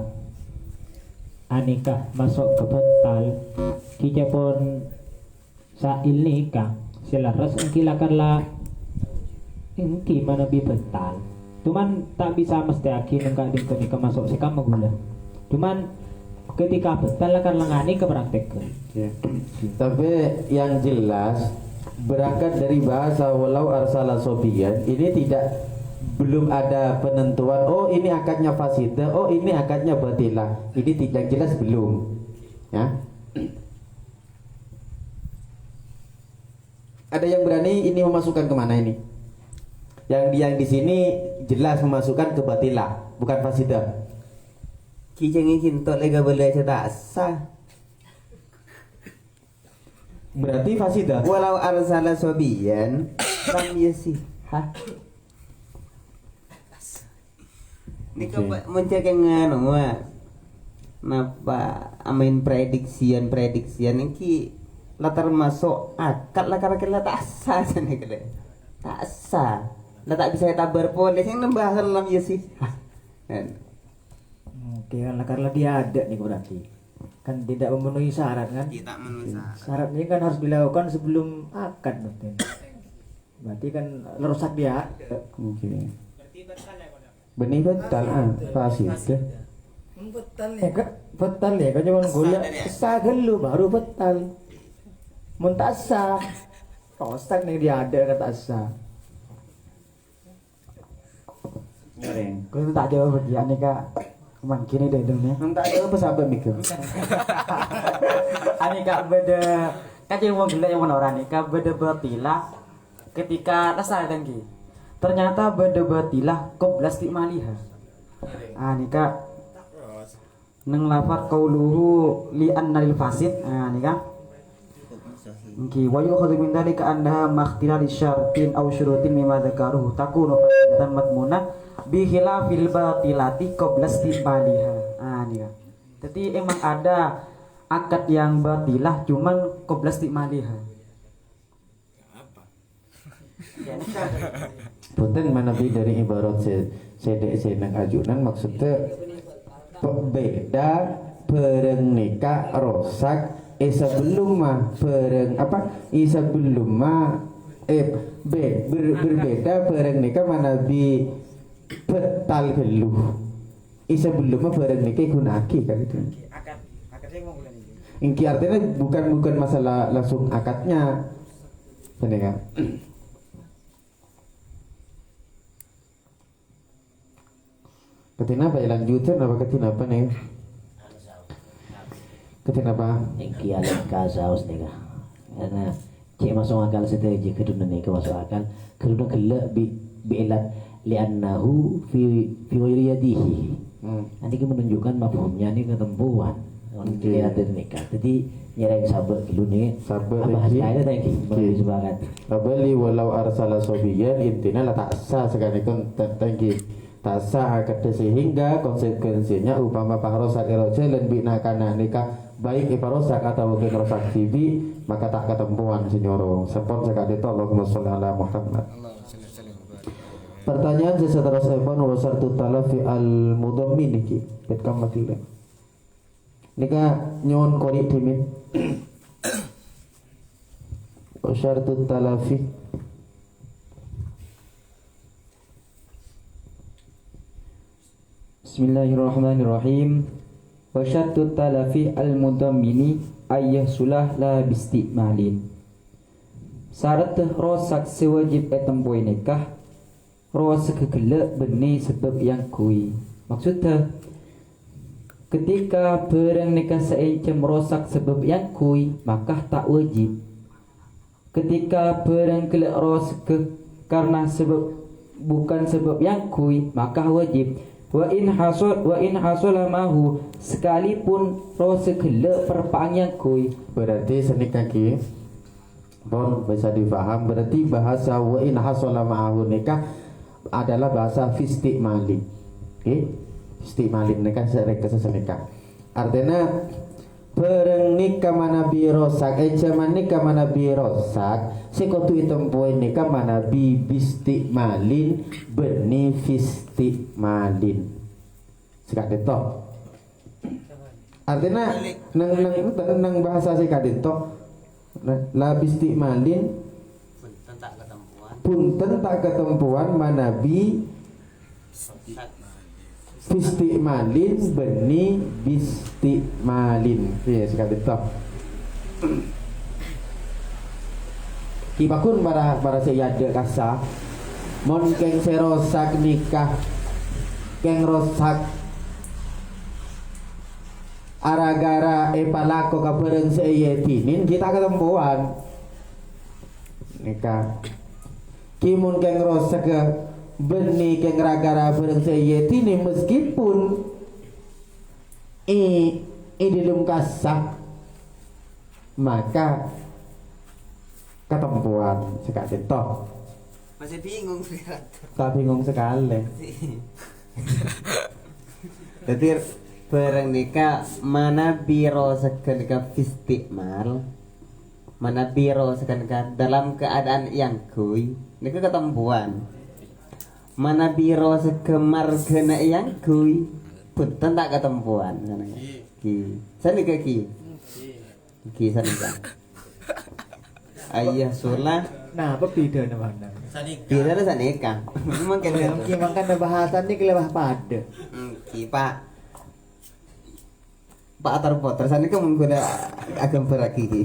anikah masuk ke betal, kita pun sail nikah selaras engkilakanlah engki mana bi betal. Cuman tak bisa mesti aki nengka ding nikah masuk sekam gula. Cuman ketika betal akan lengani ke praktek. Tapi yang jelas berangkat dari bahasa walau arsala sobiyan ini belum ada penentuan oh ini akadnya fasida, oh ini akadnya batilah. Ini tidak jelas belum. Ya. Ada yang berani ini memasukkan kemana ini? Yang di sini jelas memasukkan ke batilah, bukan fasida. Kijengi kinto lega boleh cetak sah. Berarti fasida. Walau arsala sobiyan lam yasih. Hah? Ini coba mencek yang nganu napa amin prediksian ini latar masuk akal lah karena tak sah sana kele. Tak sah. Lah tak bisa tabar polis yang nambah lam yasih. Oke, karena dia ada nih berarti kan tidak memenuhi syarat kan? Tidak memenuhi syarat. Syarat ini kan harus dilakukan sebelum akad berarti kan rusak dia. Oke. Benih betal fasid. Betal ya kan cuma gula sah gelu baru betal. Mun tak sah. Rusak nih dia ada kata sah. Nyoreng. Kalau tak jawab dia nih kak. Cuman gini deh dong ya. Tak jawab sahabat mikir. Ani kak beda kajian wong gila yang orang nih kak beda batilah ketika rasa tinggi. Ternyata beda batilah qoblas timaliha. Ani kak neng lafat qauluhu li annal fasid. Ani kak Nki wa yukhadhu min dhalika annaha makhtilali syartin aw syurutin mimma dzakaruhu takunu fasidatan madmunah bi khilafil batilati qabla istimaliha. Ini kan. Jadi emang ada akad yang batilah cuman qabla istimaliha. Punten manabi dari ibarat sedek ajunan maksudnya beda bareng nikah rosak sebelum mah bareng sebelum mah berbeda bareng nikah manabi betal geluh sebelum mah bareng nikah gunaki kan itu. Akadnya mau bulan ini. Ini artinya bukan masalah langsung akadnya, benar kan? Ketina apa ya lanjutan apa ketina apa nih? Ketina apa? Engki ada kasaus nih kah? Karena cek masuk akal setuju kedua nih masuk akal kedua gelak biilat li'annahu fi ghairiyadihi. Nanti kita menunjukkan mafhumnya ini ketempuan lihat nikah. Jadi nyerang sabar dulu nih. Sabar lagi. Apa hasilnya tadi? Sepakat. Abali walau arsala sobiyan intinya lah tak sah sekali kan tadi. Tak sah akad sehingga konsekuensinya upama pahrosa eroja dan bina kana nikah baik iparosak atau ke rosak TV maka tak ketempuan sinyoro sepon sekali itu Allahumma sholli ala Muhammad. Pertanyaan seterusnya pun wasartu talafi al mudammin iki bet kamatile nika nyon kori timin wasartu talafi Bismillahirrahmanirrahim. Wa syartu talafi al-mudammini ayyahsulah la bistimalin. Syarat rosak sewajib etempoy nikah rosak kegelak benih sebab yang kui. Maksudnya ketika barang nikah seencam rosak sebab yang kui maka tak wajib. Ketika barang kelak rosak karena sebab bukan sebab yang kui maka wajib. Wa in hasala mahu sekalipun rosak kelak perpang yang kui. Berarti senikah ki bon bisa difaham berarti bahasa wa in hasala ma'ahu nikah adalah bahasa fistimalin. Oke, fistimalin nikah sereka senikah. Artinya bareng nikah mana bi rosak zaman nikah mana bi rosak sekotu itempoy nikah mana bi bistimalin beni fistimalin sekat itu artinya nang bahasa sekat itu la bistimalin punten tak ketempuan mana bi bistimalin beni bistimalin ya sekali itu kipakun para seyade kasa mon keng serosak nikah keng rosak aragara palako kabareng seyetinin kita ketempuan nikah kimun keng rosak ke benih keng ragara bareng seyetini meskipun di dalam kasak maka ketempuan sekali toh masih bingung tak bingung sekali jadi bareng nikah mana biro sekenika istimal mana biro sekenika dalam keadaan yang kui nikah ketempuan mana biro sekemar kena yang kui punten tak ketempuan ki sanika ki sanika ayah sulah nah apa beda namanya beda sanika memang kena ki makanya bahasan ini kelebah pada ki pak atar poter sanika mun kuda agam beraki ki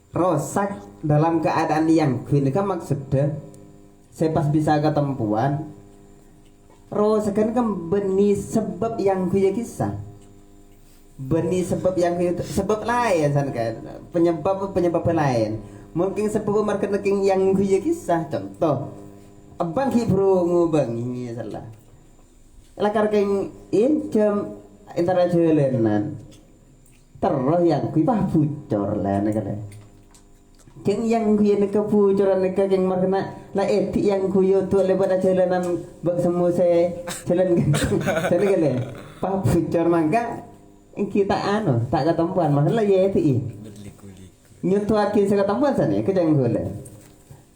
rosak dalam keadaan yang kui kan maksudnya saya pas bisa ketempuan rosak kan benih sebab yang kui kisah benih sebab yang sebab lain kan penyebab lain mungkin sebab marketing yang kui kisah contoh abang ki bro ngubang ini salah lakar keng jam antara jalanan terus yang kui pah bocor lah kan keng yang kui nak bocoran nak keng markena la etik yang kuyo tu lebat jalanan bak semua saya jalan jadi kan pah bocor mangga kita tak ketempuan masalah ya etik nyutuakin saya ketempuan sana kejang gula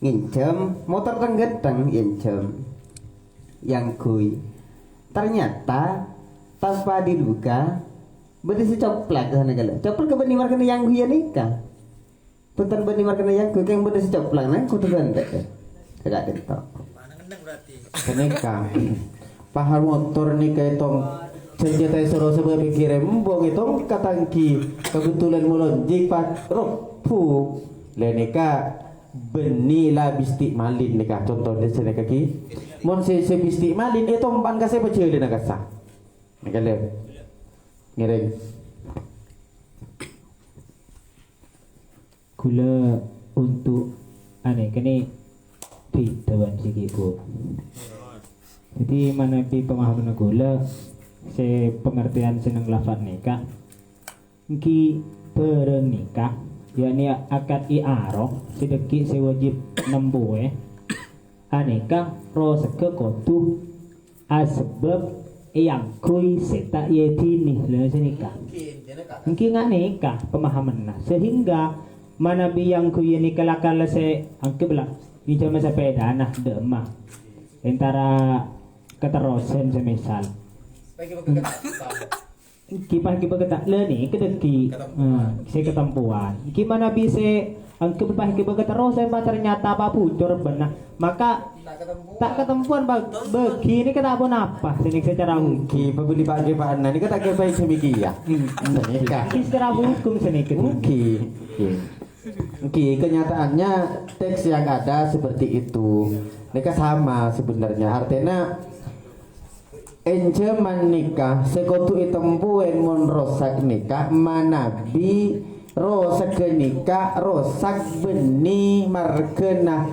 ngincam motor tenggedang ngincam yang kui ternyata tanpa diduga berisi coplak sana gala coplak ke benih markena yang kui nikah putar benih markena yang kui yang berisi coplak nah kudu gandek kagak itu kenikah pahar motor nikah itu senjata suruh sebuah pikiran mbong itu katangki kebetulan melonjik pak ropu lenika benih lah bistik malin nikah contohnya sini kaki mon se bistik malin itu empan kasih pecah di nakasa nikah le ngereng gula untuk aneh kini bidaan sih bu jadi mana pemahaman gula se pengertian seneng lafaz nikah ki pernikah yakni akad i'arah sedeki sewajib nembuh aneka roseke kotu asbab yang kui seta yetini lah senikah Mungkin nggak nikah pemahaman nah sehingga manabi yang ku ini kelakala se angke belah ini cuma sepeda nah demah antara keterusan semisal kipas ketak le nih kedeki saya ketempuan gimana bisa angke kipas keterusan ternyata apa pucur benar maka tak ketempuan bagi ini kita apa sini secara hukum pembeli pak ini kita baik semikia nikah secara hukum sini kenyataannya teks yang ada seperti itu nikah sama sebenarnya artinya enjeman nikah sekutu itempuen mun rosak nikah manabi rosak nikah rosak beni margena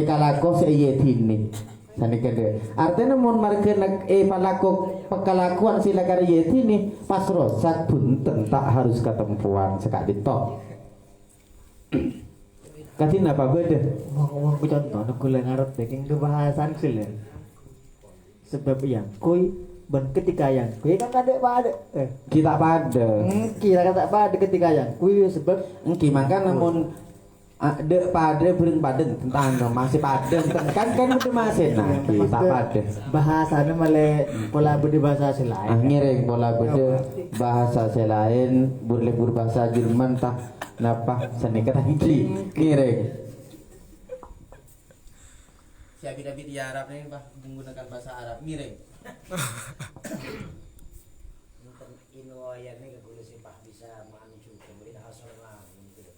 kalako seyetini sani kede artinya mun margena palako pekalakuan sila kariyetini pas rosak bunten tak harus ketempuan sekak ditok kasih apa beda ngomong ku contoh aku lagi ngarep baking kebahasan sih sebab yang kui ben ketika yang kui kan ada pada kita pada kira kata pada ketika yang kui sebab maka namun ada pada bering paden tentang masih paden kan udah masih nah kita pada bahasanya malah pola budi bahasa selain ngiring pola budi bahasa selain burlebur bahasa Jerman tak napa seni kata ngiring si abi di Arab nih Pak menggunakan bahasa Arab miring. Inoyan nih kalau si Pak bisa mancu kemudian hasil lah gitu.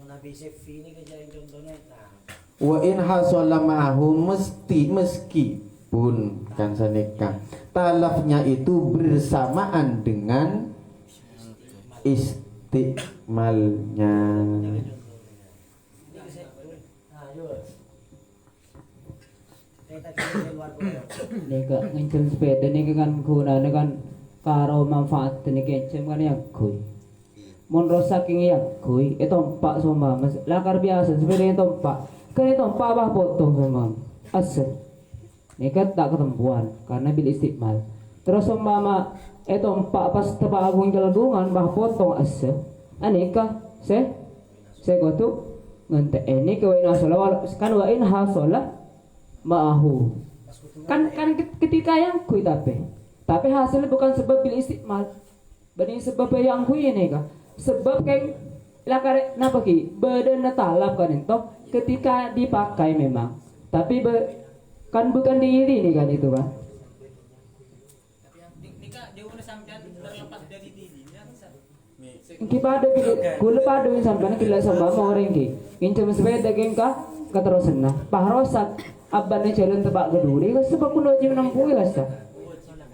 Nabi Sefi ini kejadian contohnya nah. Wa in hasala ma'ahu meskipun kan senikah talafnya itu bersamaan dengan istiqmalnya. Nika ngencem sepeda nika kan gunane kan karo manfaat nika ngencem kan ya kuy. Mun rosak ini ya kuy, itu empak sama mas. Lakar biasa sepeda itu empak. Kan itu empak bah potong sama. Asal. Nika tak ketempuan karena bil istiqmal. Terus sama itu empak pas tepak agung jaladungan bah potong asal. Anika saya gotu ngente ini ke wain hasola kan wain hasola ma'ahu kan ketika yang kui tapi hasilnya bukan sebab bil istiqmal benih sebab yang kui ini kan sebab kayak lakar napa ki badan talab kan itu ketika dipakai memang tapi kan bukan diri ini kan itu kan kita ada gula pada yang sampai kila sama orang ki incam sepeda gengka keterusan nah pahrosak abane jalan tebak geduri kan sebab kuno wajib nampu lah sa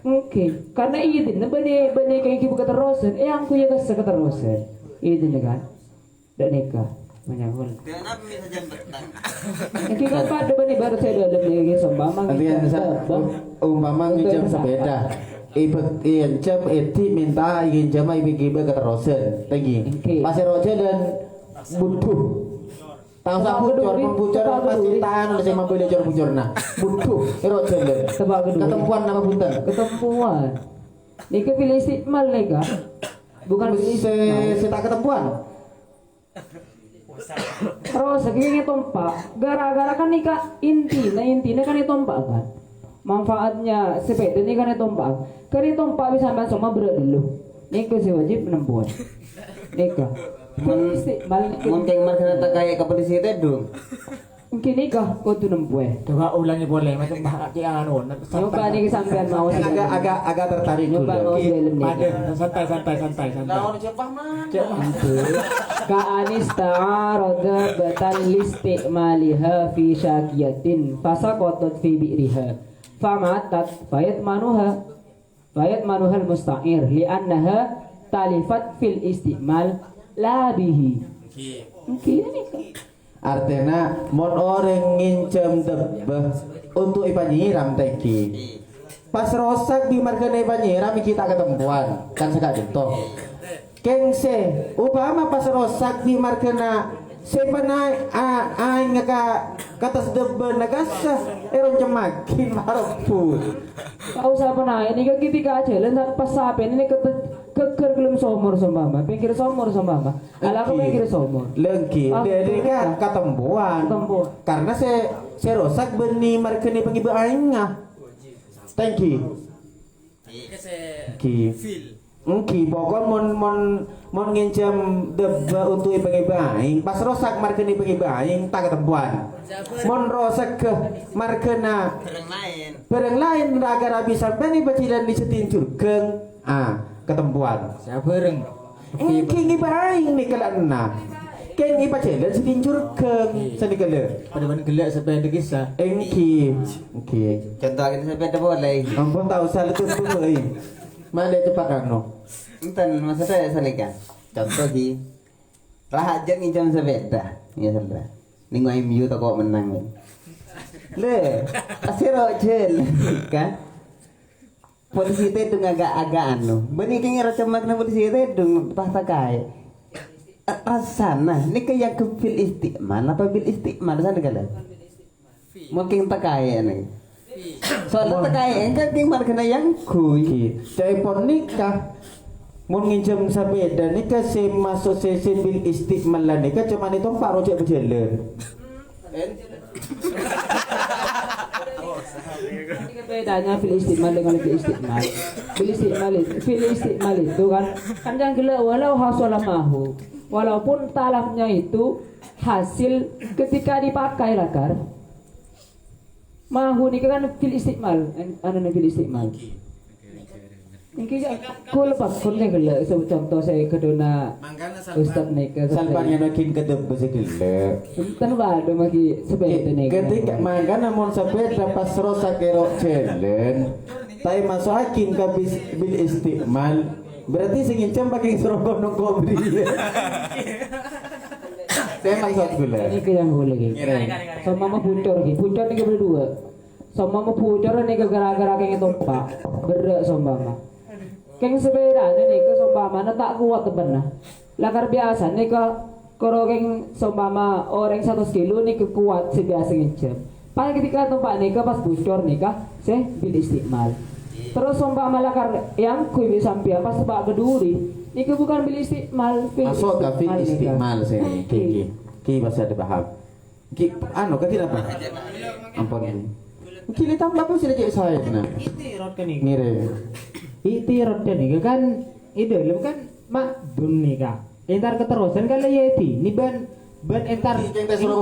oke karena idin bane kayak gitu keterusan yang ku ya keterusan idin kan dak nikah menyangkul kita pada bane baru saya dalam lagi sembamang umpama ngejam sepeda ibet jam eti minta ingin jama ibu keterusan tinggi pasir roja dan butuh tahu bucor pasti tahan oleh sama boleh bucor nah butuh ero jender ketempuan nama punten ketempuan nika pilih istiqmal nika bukan pilih tak ketempuan terus segini tompak gara-gara kan nika intinya kan itu tompak kan manfaatnya sepeda ini kan itu tompak bisa sampai sama berat dulu nika sih wajib penempuan nika Mungkin mereka tak kayak kepolisi itu dong. Mungkin nikah kau tu nempuai. Coba ulangi boleh macam cik anu. Coba ni kesampean mau agak tertarik dulu. Coba mau film ni. Santai. Lawan siapa man? Ka anis ta'arada batal listi'maliha fi syakiyatin fasaqatat fi bi'riha famatat fayatmanuha al-musta'ir li'annaha talifat fil isti'mal labihi. Artinya mon orang ngincem debah untuk ipanyiram teki. Pas rosak di margana ipanyiram kita ketempuan kan sekak jento. Kengse upama pas rosak di margana sepanai aing ngaka katas debah nagasa eron cemakin marapun. Kau usah pernah ini kan ketika jalan pas sapen ini keker gelem somor sambama, pikir somor sambama. Ala aku pikir somor. Lengki, dari kan ketempuan. Karena saya rosak benih markene pengibu aingah. Thank you. Engki pokok mon ngincam deba untuk pengibu aing. Pas rosak markene pengibu aing tak ketempuan. Mon rosak ke markena barang lain agar bisa bani bacilan disetinjur geng ketempuan siapa bareng engki aing nih kalana keng ipa jalan setinjur geng sanikale pada ban gelak sepeda kisah engki contoh lagi sepeda boleh ampun tahu salah tuh euy mana cepat kano enten maksudnya salikan contoh di rahat jeng jam sepeda ya saudara ning MU toko menang le asiro jel kan polisi itu agak anu benih kayaknya rasa makna polisi itu dong tahta kaya rasana ini kayak ke bil istiqmal apa bil istiqmal sana kalian mungkin tak kaya nih soalnya tak kaya kan tinggal kena yang kui telepon nikah mau nginjam sepeda nikah saya masuk sesi bil istiqmal lah nikah cuman itu pak rojek berjalan bedanya fil istiqmal dengan fil istiqmal. Fil istiqmal itu kan yang gila walau hasala mahu. Walaupun talaknya itu hasil ketika dipakai lakar. Mahu ini kan fil istiqmal, fil istiqmal. Ini aku lepas konten gila contoh saya kedona Ustaz Nika salpangnya makin kedep besekile enten bado maki sepeda Nika ketika mangkana mon sepeda pas rosa kerok jalan tapi masuk hakim ke bil istiqmal berarti singincam pakai serokok no kobri saya maksud gula ini ke yang gula lagi sama mama pucor lagi pucor nih berdua sama mama pucor nih gara-gara kayak tompak berak sama mama keng sepeda nih ke sompama na tak kuat tebenah lakar biasa nih ke kalau keng sompama orang 100 kilo nih ke kuat sebiasa ngincem pas ketika tempat nih ke pas bocor nih kah saya bil istiqmal terus sompama lakar yang kui bisa sampai pas sebab berduri nih ke bukan bil istiqmal masuk ke bil istiqmal saya ki bahasa ada paham ki anu kan tidak apa ampun ki tambah apa sih saya nah itirot kan ini ngirim itirot kan ini kan ide kan mak dun nih kak entar keterusan kan layeti nih ban entar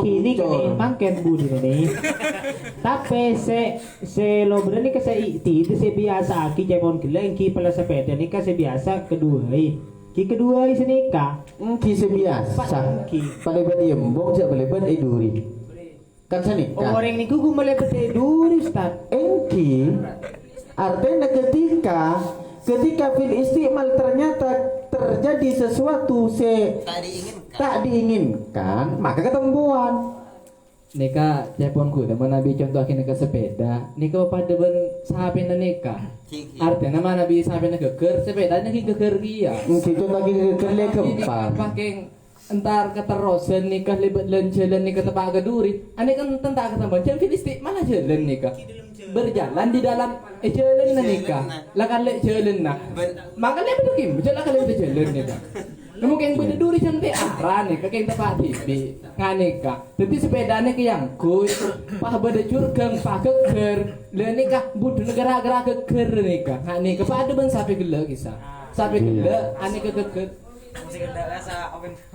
kini kan mangken budi nih tapi se lo berani ke se itu se biasa aki cepon gila ki pala sepeda nih ka se biasa kedua ki kedua senika ki se biasa pada ban yembong jak beleban iduri kan sani orang niku gue melebet iduri ustad engki artinya ketika fil istiqmal ternyata terjadi sesuatu tak diinginkan maka ketempuan Nika teleponku teman Nabi contoh ke sepeda Nika pada ben sahabat Nika artinya nama Nabi sahabat geger sepedanya geger dia itu lagi geger le kempang pakai entar keterusan nikah lebet jalan nikah tepak keduri ane kan tentak ketambahan jam fil istiqmal jalan nikah berjalan di dalam jalan nikah lakan lek jalan nak maka lek betul kim jalan kan lek jalan nikah mungkin berduri cantik arah nih kakek tepat tipi nganika jadi sepedanya ke yang kus pah beda curgang pah keker le nikah budu negara-negara keker nikah nganika pah ada ben sampai gila kisah sampai gila ane keker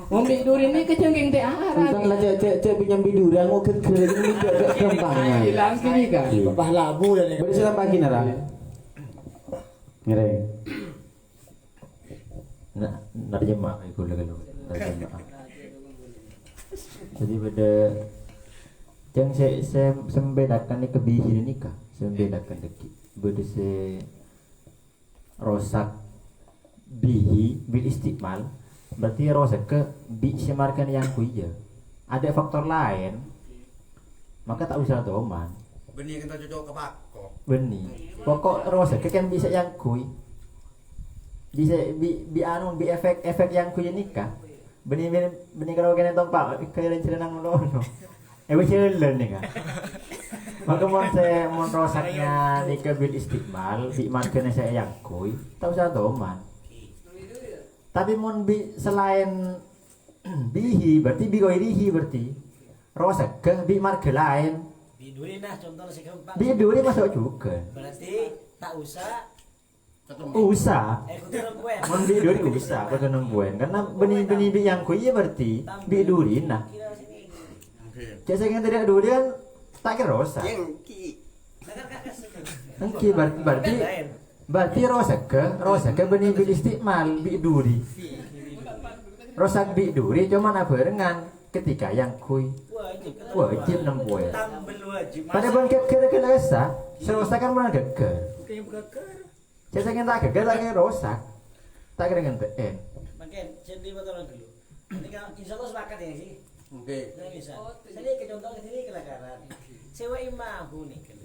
mau biduri ini kecengking teh arah bukan lah cek pinjam biduri mau keker ini agak gampangnya hilang sini kan bah labu dan boleh siapa pagi nara ngereng narjemah itu lalu narjemah jadi pada yang saya membedakan ni kebihin ni kah saya membedakan deki beda saya rosak bihi bil istiqmal berarti rosak ke bi semarkan yang kuija ada faktor lain maka tak usah doman benih kita cocok ke pakok benih pokok rosak ke kan bisa yang kui bisa bi anu bi efek yang kuya nikah benih kalau kena tompak kaya renang melono jalan nih kan maka mon rosaknya nikah bil istiqmal bi man kena saya yang kui tak usah doman Tapi mun selain bihi berarti bi goirihi berarti rosakeh bi marga lain. Biduri nah contoh si keempat. Biduri masuk juga. Berarti tak usah Usah. kudu nembuen. Mun biduri usah kudu nembuen karena benih-benih bi yang kuyi berarti biduri nah. Jadi saya tidak durian tak kira rosak. Engki berarti rosak benih bil istimal biduri. Rosak biduri cuma barengan ketika yang kui wajib nembuen. Pada bulan kira-kira esa, serosak kan bulan geger. Saya ingin tak geger lagi rosak, tak kira ngente. Makin jadi betul dulu. Ini kan insya Allah sepakat ya sih. Oke. Nah bisa. Jadi ke contoh ke sini kelakaran. Sewa imahu nih kan.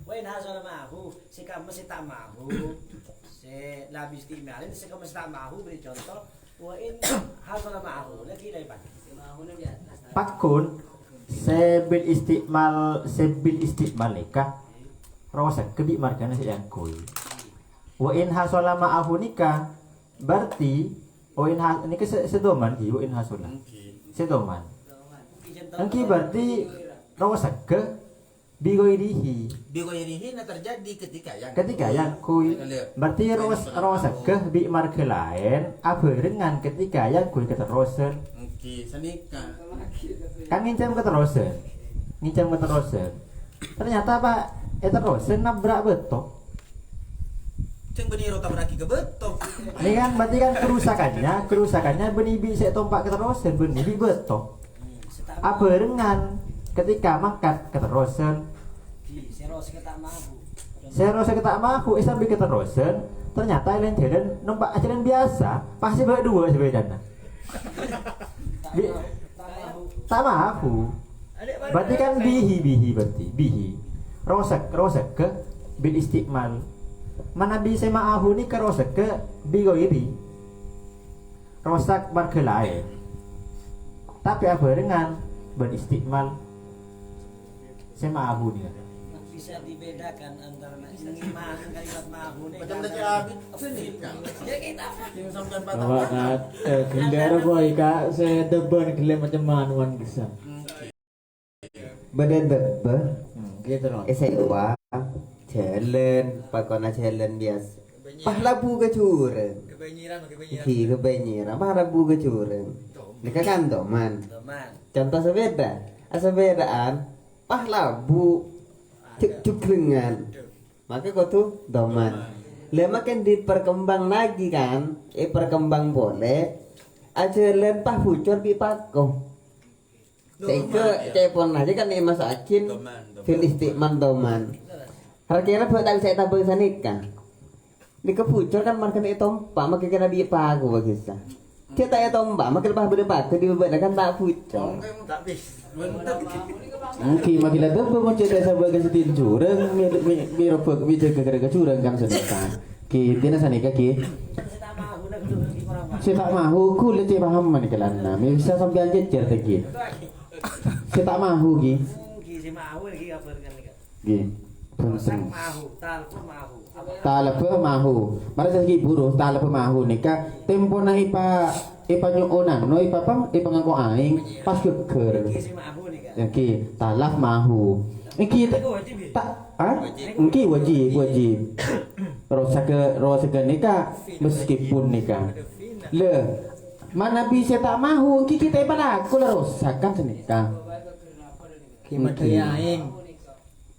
Wain hasil mahu, si kamu si tak mahu, si labis timalin, si kamu si tak mahu beri contoh. Wain hasil mahu, lagi lepas. Pakun sebil istimal nikah rosak kebi margana si yang kui. Wain hasola ma'ahu nikah berarti wain ini ke sedoman ki wain hasola sedoman. Engki berarti rosak ke bigoirihi. Bigoirihi nah terjadi ketika yang kui berarti rosak ke bi marga lain abarengan ketika yang kui keterusan. Oke, senika. Kan ngincam keterusan. Ternyata Pak keterusan nabrak betok. Ceng benih rota beraki ke betok. Ini kan berarti kan kerusakannya benih bi sik tompak keterusan benih bi betok. Abarengan ketika makat keterusan. Serose ketak mahu sampai keterusan. Ternyata lain jalan numpak jalan biasa, pasti berdua sepedana. Tak mahu. Berarti kan bihi berarti rosak ke bil istimal. Mana bisa ma'ahu ni ke rosak ke bigoiri. Rosak marga lain. Tapi apa dengan beristimal sema'ahu ni. Bisa dibedakan antara iman kalimat ma'ahu ni. Macam dah habis sini kan. Ya kita. Awak nak kendara boy kak saya deban kelem macam manuan bisa. Beda debe. Gitu loh. Sewa jalan, pakona jalan biasa. Pahlabu kecurang. Kebanyiran. Pahlabu kecurang. Nika kan doman. Contoh sebedaan pahlabu cukrengan. Maka kau tuh doman. Makin diperkembang lagi kan? Perkembang boleh. Ajalan pah bucor pipakoh. Cepon aja kan masakin fil istiqman doman. Kira-kira buat tak saya tabung sanika. Di kepucur kan markan itu pak maka kira bi pagu bagisa. Kita ya tombak maka lepas berdebat ke dibedakan tak pucur. Mungkin makin ada apa macam saya sebagai setin curang, miro pek bicara gara-gara curang kan sedekah. Kita nak sanika ki. Saya tak mahu ku leceh paham mana kelana. Bisa sampai anjecer tegi. Saya tak mahu ki. Si mahu lagi apa dengan ni? Ki. Rosak mahu, talapa mahu. Mara segi buruh talapa mahu nika tempo na ipa nyoonan no ipa ngako aing pas geger. Ki talaf mahu. Iki tak Iki wajib. Rosak nika meskipun nika. Le mana bisa tak mahu kita pada aku rosakan senika. Ki aing.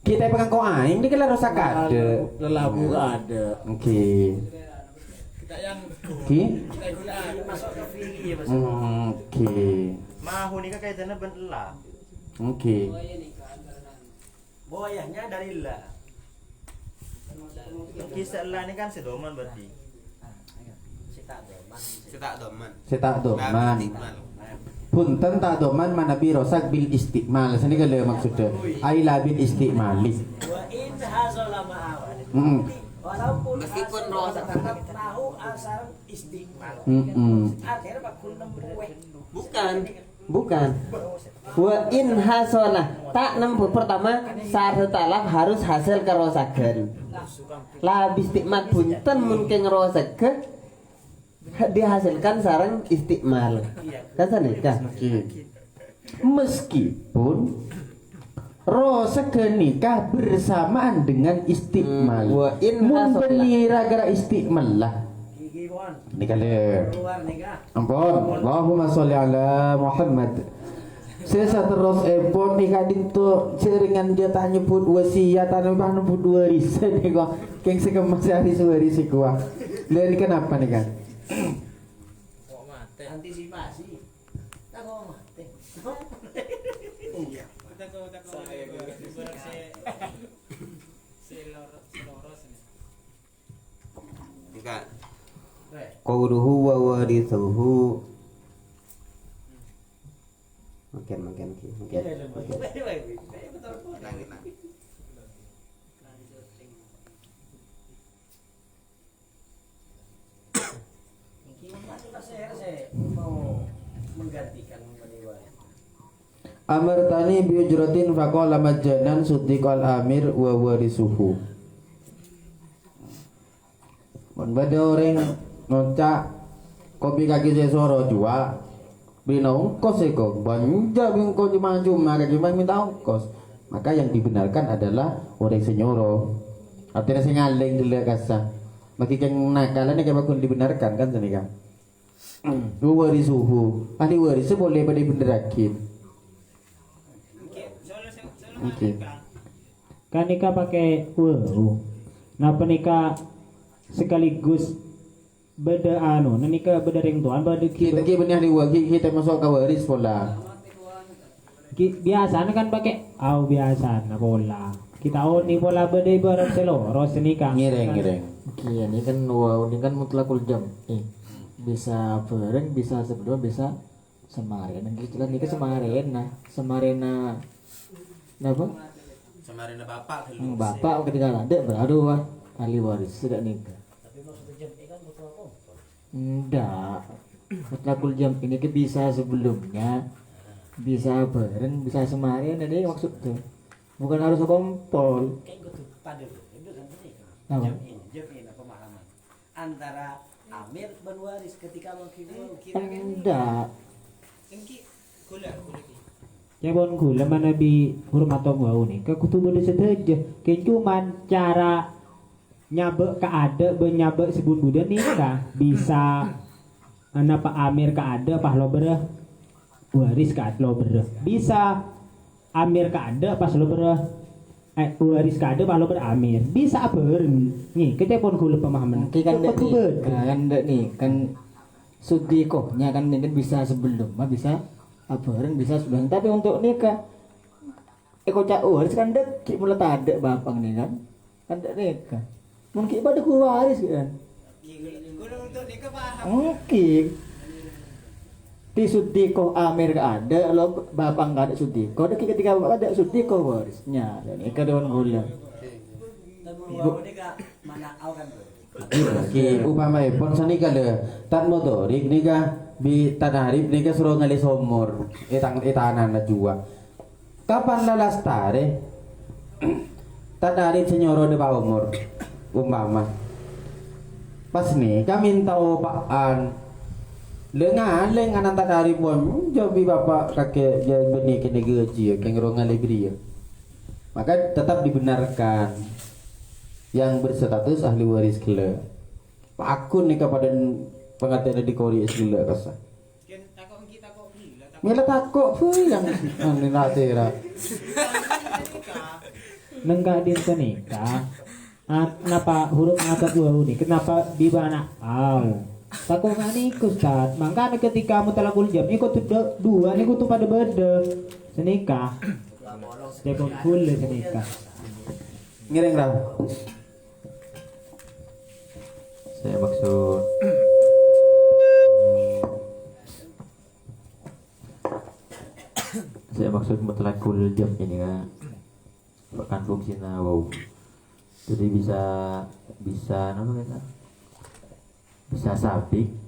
Kita pegang kau aing di kala rosak ada. Lelabu ada. Oke. Kita yang masuk ke fikih ya Oke. Mahu nikah kaitannya benlah. Oke. Boyahnya dari la. Kisah lah ini kan sedoman berarti. Setak doman. Punten tak doman mana bi rosak bil istiqmal. Sini kalau maksudnya aila bil istiqmali. Wa in hazala ma'awan. Walaupun meskipun rosak tahu asal istiqmal. Akhirnya bakul nembuh. Bukan. Wa in hasala tak nempuh pertama syarat talab harus hasil kerosakan. La istiqmal punten mungkin rosak ke dihasilkan sarang istikmal. Kan sanikah. Meskipun rosa nikah bersamaan dengan istikmal. Wa in Mun hasola. beni gara istikmal lah. Nikah le. Ampun. Allahumma sholli ala Muhammad. Saya terus pon nikah dinto seringan dia tak nyebut wasiat anu bah nyebut waris nih kok. Keng sekemas hari waris gua. Lihat kenapa nih kan? Antisipasi. Tak mau mati. Iya. Enggak. Qawluhu wa warithuhu. Mungkin. Saya mau menggantikan Amartani bi ujratin faqala majanan suddiqal amir wa warisuhu. Mun bade orang ngoncak kopi kaki sesoro jual bina ongkos eko banja bingko cuma kaki minta ongkos, maka yang dibenarkan adalah orang senyoro artinya sengaleng dulu kasah maki keng nakalan yang bakal dibenarkan kan sini kan warisuhu ahli warisnya boleh pada benderakin. Oke. Kan nikah pakai Napa nikah sekaligus beda anu, nikah beda ring tuan beda kita benih di wagi kita masuk ke waris pola. Biasa kan pakai biasa na pola. Kita ni pola beda ibarat seloro senikah. Ngireng. Iya, ini kan ini kan mutlakul jam. Bisa bareng, bisa sebelum, bisa semarin. Gitu lah nikah semarena. Napa? Semarena bapak dulu. Bapak ketika ada baru ahli waris sudah nikah. Tapi maksudnya jam kan betul apa? Enggak. Mutlakul jam ini ke bisa sebelumnya, bisa bareng, bisa semarin. Ini maksudnya bukan harus kompol. Kayak gitu pada itu kan Apa? jam ini pemahaman antara amir dan waris ketika mengkira Enggak. Ya bon gula mana bi hurmatom wau nih. Ka kutu beda sedaja. Kayak cuman cara nyabek ka ada benyabek sebun budan nikah bisa anak Pak Amir ka ada pas lo bereh waris ka lo bereh. Bisa Amir ka ada pas lo bereh waris ka ada pas lo bereh Amir. Bisa bareng. Nih, kita pun gula pemahaman. Kan nih kan sudikohnya kan ini bisa sebelum, bisa bareng bisa sebelum. Tapi untuk nikah cak waris kan dek mulai ada bapang nih kan dek nikah mungkin pada waris kan mungkin di sudikoh Amir ada lo bapang gak ada sudikoh ketika ada sudikoh warisnya dan nikah dengan gula mana kan Ki upama pon sanika le tan motorik nika bi tanarip nika suruh ngali somor itanan na jua. Kapan lalas tare? Tanarip senyoro de pa umur. Umpama. Pas nih kami tahu paan. Lengan tanarip pon jobi bapak kakek jadi benih kene gaji keng rongali bria. Maka tetap dibenarkan yang berstatus ahli waris gila. Pak akun nih kepada pengantin di Korea gila kasa. Mila takut fuy yang anu natera. Nenggak dia nikah. Kenapa huruf ngangkat dua ini? Kenapa di mana? Takut nggak nikah Ustaz. Makanya ketika mutalakul jam ikut dua nih tuh pada beda senikah. Dia kul senikah. Ngiring lah. Saya maksud mutlakul jam ini kan bahkan fungsinya wow, jadi bisa apa kata bisa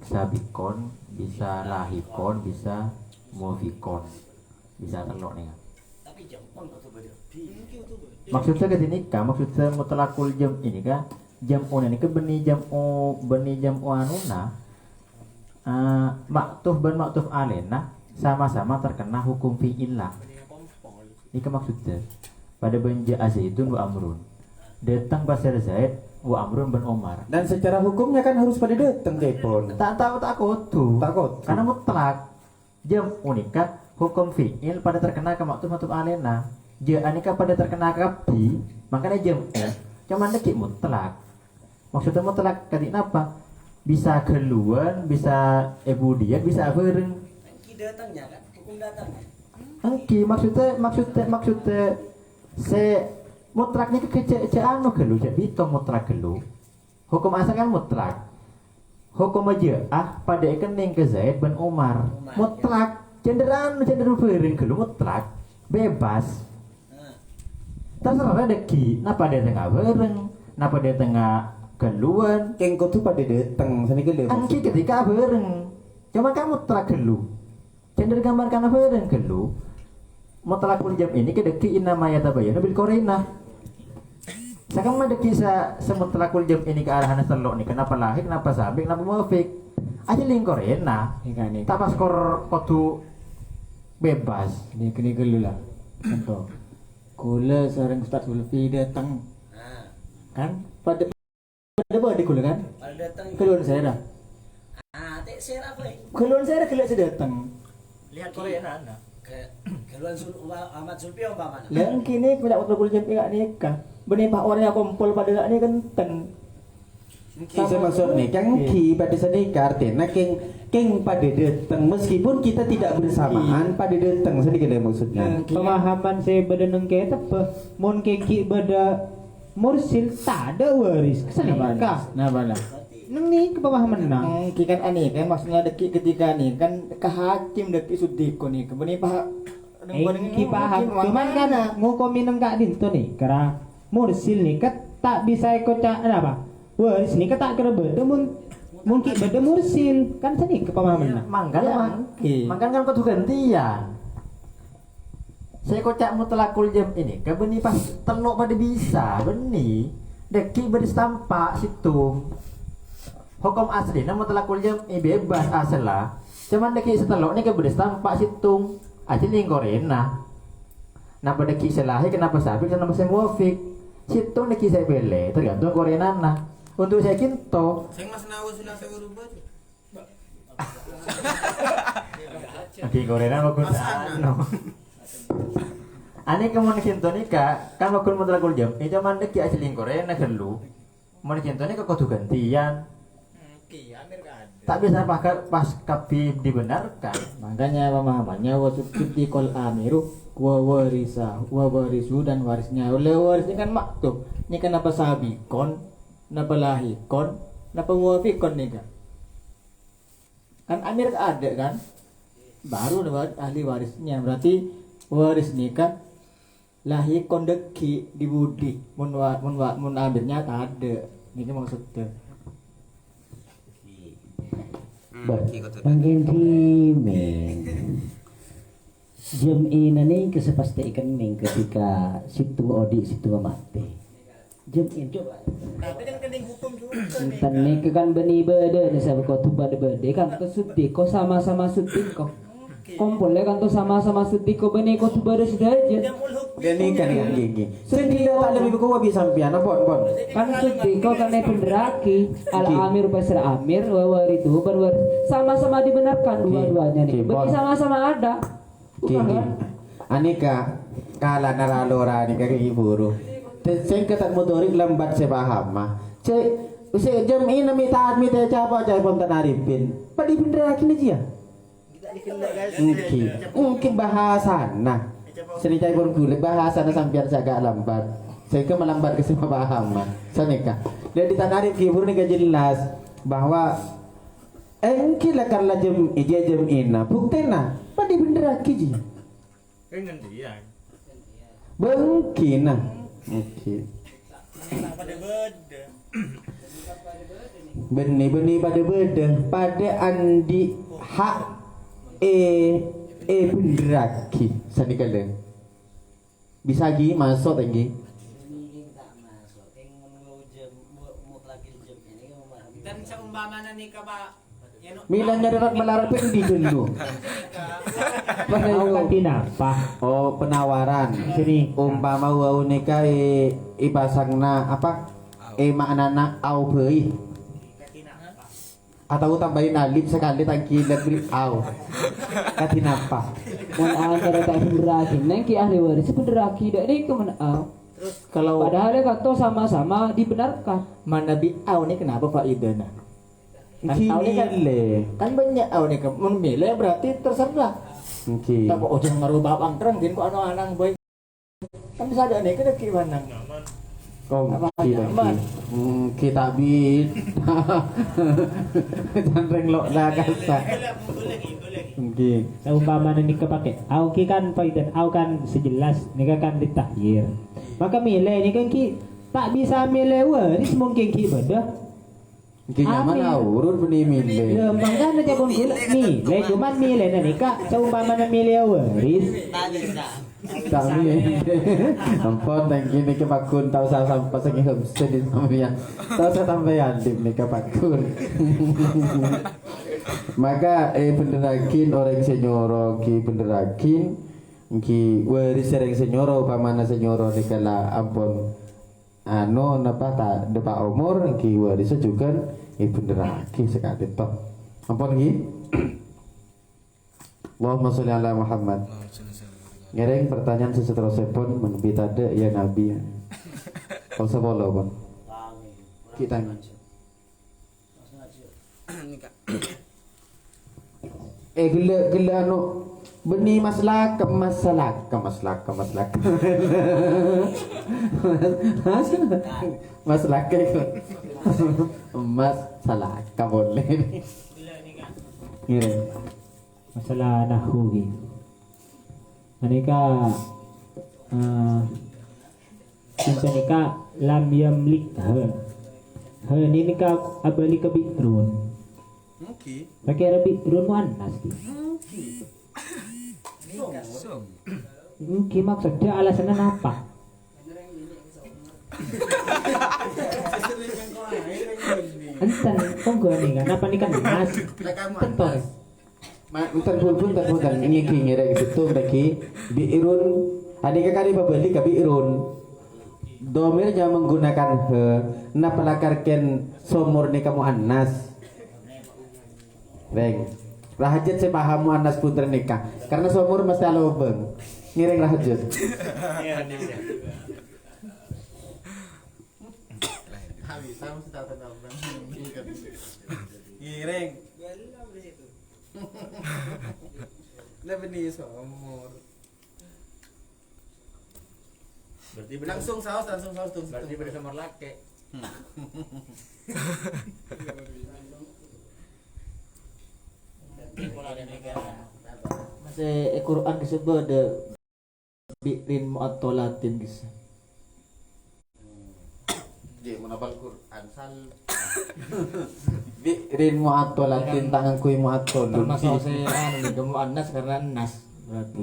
sabikon, bisa lahikon, bisa movikon, bisa telok nih kan. Tapi jampon kok tuh beda. Maksud saya ke sini kan maksud saya mutlakul jam ini kan jam on ini ke benih jam o anuna maktuf dan maktuf alena sama-sama terkena hukum fi'illah. Ini maksudnya pada benja Zaidun wa Amrun datang pasir Zaid wa Amrun bin Omar, dan secara hukumnya kan harus pada datang Jepon. tak karena mutlak jam unika hukum fi'il pada terkena ke maktuf alena, anika pada terkena kapti, makanya jam cuman deki mutlak. Maksudnya mutlak ketika apa? Bisa keluar, bisa ebudian, bisa bareng. Engki datangnya kan, hukum datangnya. Engki maksudnya se mutlak ni ke anu gelu, cek bito mutlak gelu. Hukum asal kan mutlak. Hukum aja pada kening ke Zaid bin Umar. Mutlak, cenderung bareng gelu mutlak, bebas. Terserah deki, napa dia tengah bareng, napa dia tengah keluar, kengko tuh pada datang sini gelu. Angki ketika bareng, cuma kamu mutlak gelu. Cenderung gambar karena bareng gelu. Mutlakul jam ini kedeki inama ya tabayana bil korina. Sekarang mah deki semutlakul jam ini ke arahan selok nih. Kenapa lahir, kenapa sabik, kenapa muafik? Aja ling korina. Tak pas kotu bebas. Ini kini gelu lah. Contoh, kula seorang Ustaz Zulfi datang, kan? Pada di kula kan? Pada datang. Keluar saya dah. Tak share apa? Keluar saya dah kelihatan saya datang. Lihat Korea anak. Keluar Ahmad Zulfi apa mana? Yang kini tidak waktu kulit jempol gak nikah. Benipah orangnya kumpul pada gak nih kenten. Saya maksud nih, kan ki pada sedekah artinya keng pada datang meskipun kita tidak bersamaan pada datang sedikit maksudnya. Pemahaman saya pada nengke apa? Mon keki pada mursil tak ada waris kesenikah. Nah bala. Neng nih kepemahaman nang. Ki kan aneh kan maksudnya deki ketika nih kan ke hakim deki sudiko nih kebenipah. Ki paham. Cuman kan ngukomin enggak dinto nih karena mursil nih kan tak bisa ikut apa? Waris nih kan tak kira beda mungkin beda mursil kan seni kepemahaman. Mangkan kan kau gantian. Saya kocak mutlakul jam ini ke beni pas telok pada bisa beni deki berstampak situ. Hukum asli nama mutlakul jam ini bebas asal cuman deki setelok ini ke berstampak situ aja ling korena. Napa deki selahi kenapa sabik kenapa saya muafik situ deki saya bele tergantung korena nah. Untuk saya kinto saya mas nawa sudah saya berubah. Oke korena bagus no. Ane kamu kinto nika kan bakul mutlakul jam ini cuman deki aja ling korena gelu mau kinto nika kau gantian tak bisa pas kapi dibenarkan. Makanya pemahamannya wasubti kol amiru wa warisu dan warisnya. Oleh warisnya kan maktub. Ini kan apa sabikon, napa lahikon, napa muafikon nih kan. Kan amir ada kan. Baru dapat ahli warisnya. Berarti waris nikah lahikon deki di budi. Mun amirnya tak ada. Ini maksudnya. Mungkin timen jam ini nih kesepasti ikan ning ketika situ odi situ mati jam ini coba tapi kan kening hukum juga Tani kan beni bede nih saya kau tu bede kan tu sudi kau sama-sama sudi kau kumpulnya kan tu sama-sama sudi kau beni kau tu bede sudah aja Gani kan yang gigi. Sudi tak lebih kau habis sampian apa bon. Kan sudi kau kan penderaki al amir pasir amir wawar itu berwar sama-sama dibenarkan dua-duanya nih. Beni sama-sama ada. Gigi. Anika kala naralora anika gigi buru. Saya ketak motorik lambat saya paham mah. Saya jam ini minta capa cai pun tak naripin. Padi penderaki aja. Mungkin bahasa nah. Seni cai pun kulit bahasa na sampian agak lambat. Saya ke melambat ke semua paham mah. Sanika. Dan ditanarif kibur ni jelas bahwa engkila karena jam ina buktena padi penderaki ji. Gantian. Mungkin. Benih pada beda pada andi hak penderaki sanikala bisa gi masuk tinggi dan seumpamanya nih kaba Milanya dapat melarang di dulu. Oh, penawaran. Umpama wau nikah ibasangna apa? Maknana au beui. Atau tambahin alif sekali tangki lebih au. Katinapa? Mun antara tak beraki, neng ki ahli waris beraki dak ni kemana au. Kalau Padahal kata sama-sama dibenarkan. mana bi au ni kenapa faedahnya? Kan au ni kan banyak au ni kan memilih berarti terserah. Oke. Tak kok jangan ngaruh bab angkrang din kok anak baik. Kan bisa ada nih kada gimana? Kong kita bid. Jangan lo dah kasa. Oke. Seumpama nikah pakai au ki kan faidan au kan sejelas nikah kan ditakhir. Maka milih ni kan ki tak bisa milih waris mungkin ki bedah. Ki nyaman urut beni milih. Ya makanya dia pun milih cuman milih nikah seumpama milih waris. Tak milih. Ampun tangki ni ke pakun tahu sampai sangi homestead di sampean. Tahu sampean dim ni ke pakun. Maka benderakin orang senyoro ki benderakin ki waris sering senyoro pamana senyoro ni kala ampun anu napa tak depa umur ki waris juga benderakin sekali toh ampun ki. Allahumma sholli ala Muhammad. Ngereng pertanyaan seterusnya pun menbit ada ya Nabi. Kalau sebolo pun kita gila anu beni masalah masalah boleh Ngire. Masalah nahwu ki. Anika cinta nikah lam yamlik ha ini nikah abali ke bikrun. Oke. Pakai rabi run muannas ki. Oke maksudnya alasannya apa? Entan konggo nih kan apa nih kan mas tentor. Entan ini kira itu bagi biirun adika kali babali ke biirun domirnya menggunakan he na pelakarken somur nih kamu anas Reng rahajat saya paham anas putra nikah karena somur mesti alobeng ngireng rahajat Ngireng. Lebih nih somor. Berarti langsung saus tuh. Berarti pada nomor laki. Masih Quran disebut ada bi'rin mu'attolatin kisah. Dia menapal Quran sal. bi'rin mu'attolatin tangan kui mu'attol Termasuk saya anu mu'annas karena nas berarti.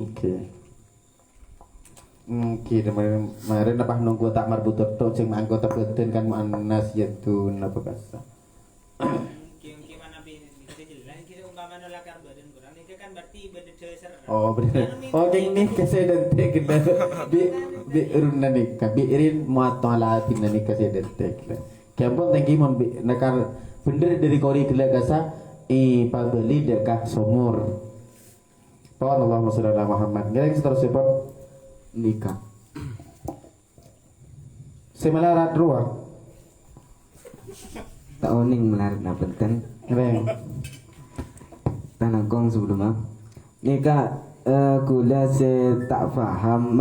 Oke. Kemarin apa nunggu tak marbutot tok ceng anggota beten kan mu'annas yaitu napa kasa. Oh benar. Oh gini kasih detek kita bi'run nikah bi'rin mu'attolatin nikah kasih detek. Kampung tangki mon nakar bener dari kori gila kasa pabeli dekah somur. Pohon Allahumma sholli ala Muhammad. Ngereng seterusnya pun nikah. Semalarat ruang. Tak oning melarat napenten. Ngereng. Tanakong sebelumnya. Nikah gula saya tak faham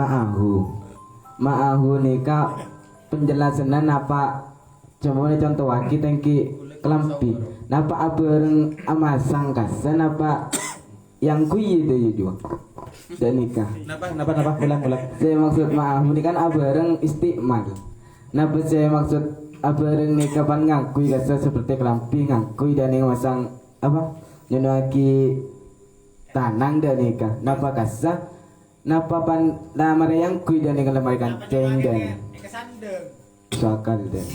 ma'ahu nikah penjelasanan apa coba contoh waki tangki kelampi napa abareng amasang kasan apa yang kui itu juga dan nikah Napa ulang saya maksud ma'ahu ini kan abareng istiqmal napa saya maksud abareng nikah pan ngakui kasan seperti kelampi ngakui dan yang masang apa nyonoaki tanang dan nikah napa kasah napa pan lamar yang kui dan nikah lemari kanceng dan Usahakan deh.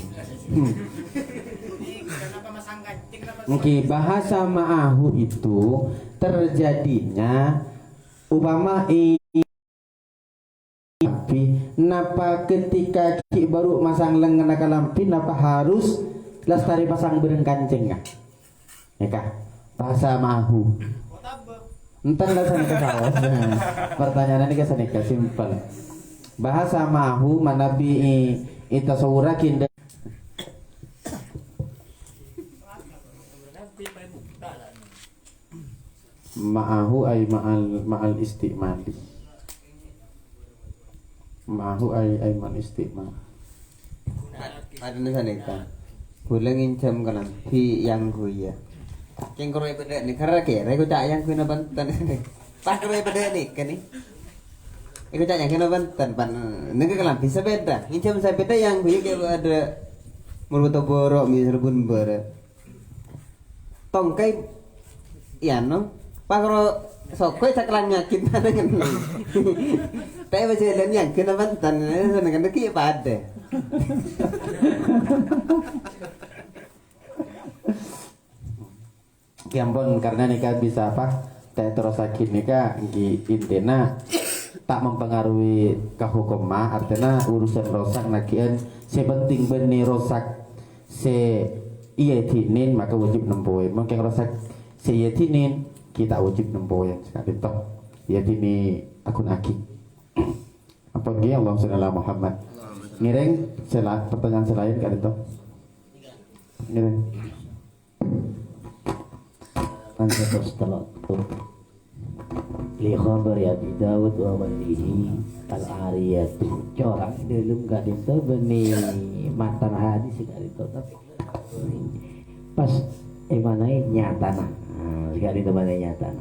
Oke, bahasa ma'ahu itu terjadinya upama lampi napa ketika ki baru masang lengan ke lampi napa harus lestari pasang bereng kancing ya kah bahasa ma'ahu entar lah sana kesawas pertanyaan ini kesana ke simpel bahasa ma'ahu manabi itasawurakin ma'ahu ay ma'al istimali ma'ahu ay ma'al istimali ada nulisan itu boleh ngincam ke lampi yang gue ya yang kau beda nih karena kira aku cak yang gue nabantan pas kau beda nih kan nih aku cak yang gue nabantan pan negeri ke lampi sebeda ngincam sebeda yang gue kayak ada mulut borok misal pun ber tongkai ya no pak kalau sokoi caklan nyakit mana kan tapi masih ada yang kena mantan sana kan deki pada Kiampun karena nikah bisa apa teh terus sakit nikah intena tak mempengaruhi kahukuma artinya urusan rosak nakian sepenting benih rosak se iya tinin maka wajib nempoe mungkin rosak se iya tinin kita wajib nempoe sekali toh iya tini akun aki apa lagi Allah sallallahu Muhammad ngireng pertanyaan selain kali toh ngireng Ansatus talatu li khabar ya Abi Dawud wa walihi al-ariyatu corak delum gadin teh benih matan hadis gadin teh pas emanai nyatana gadin teh benih nyatana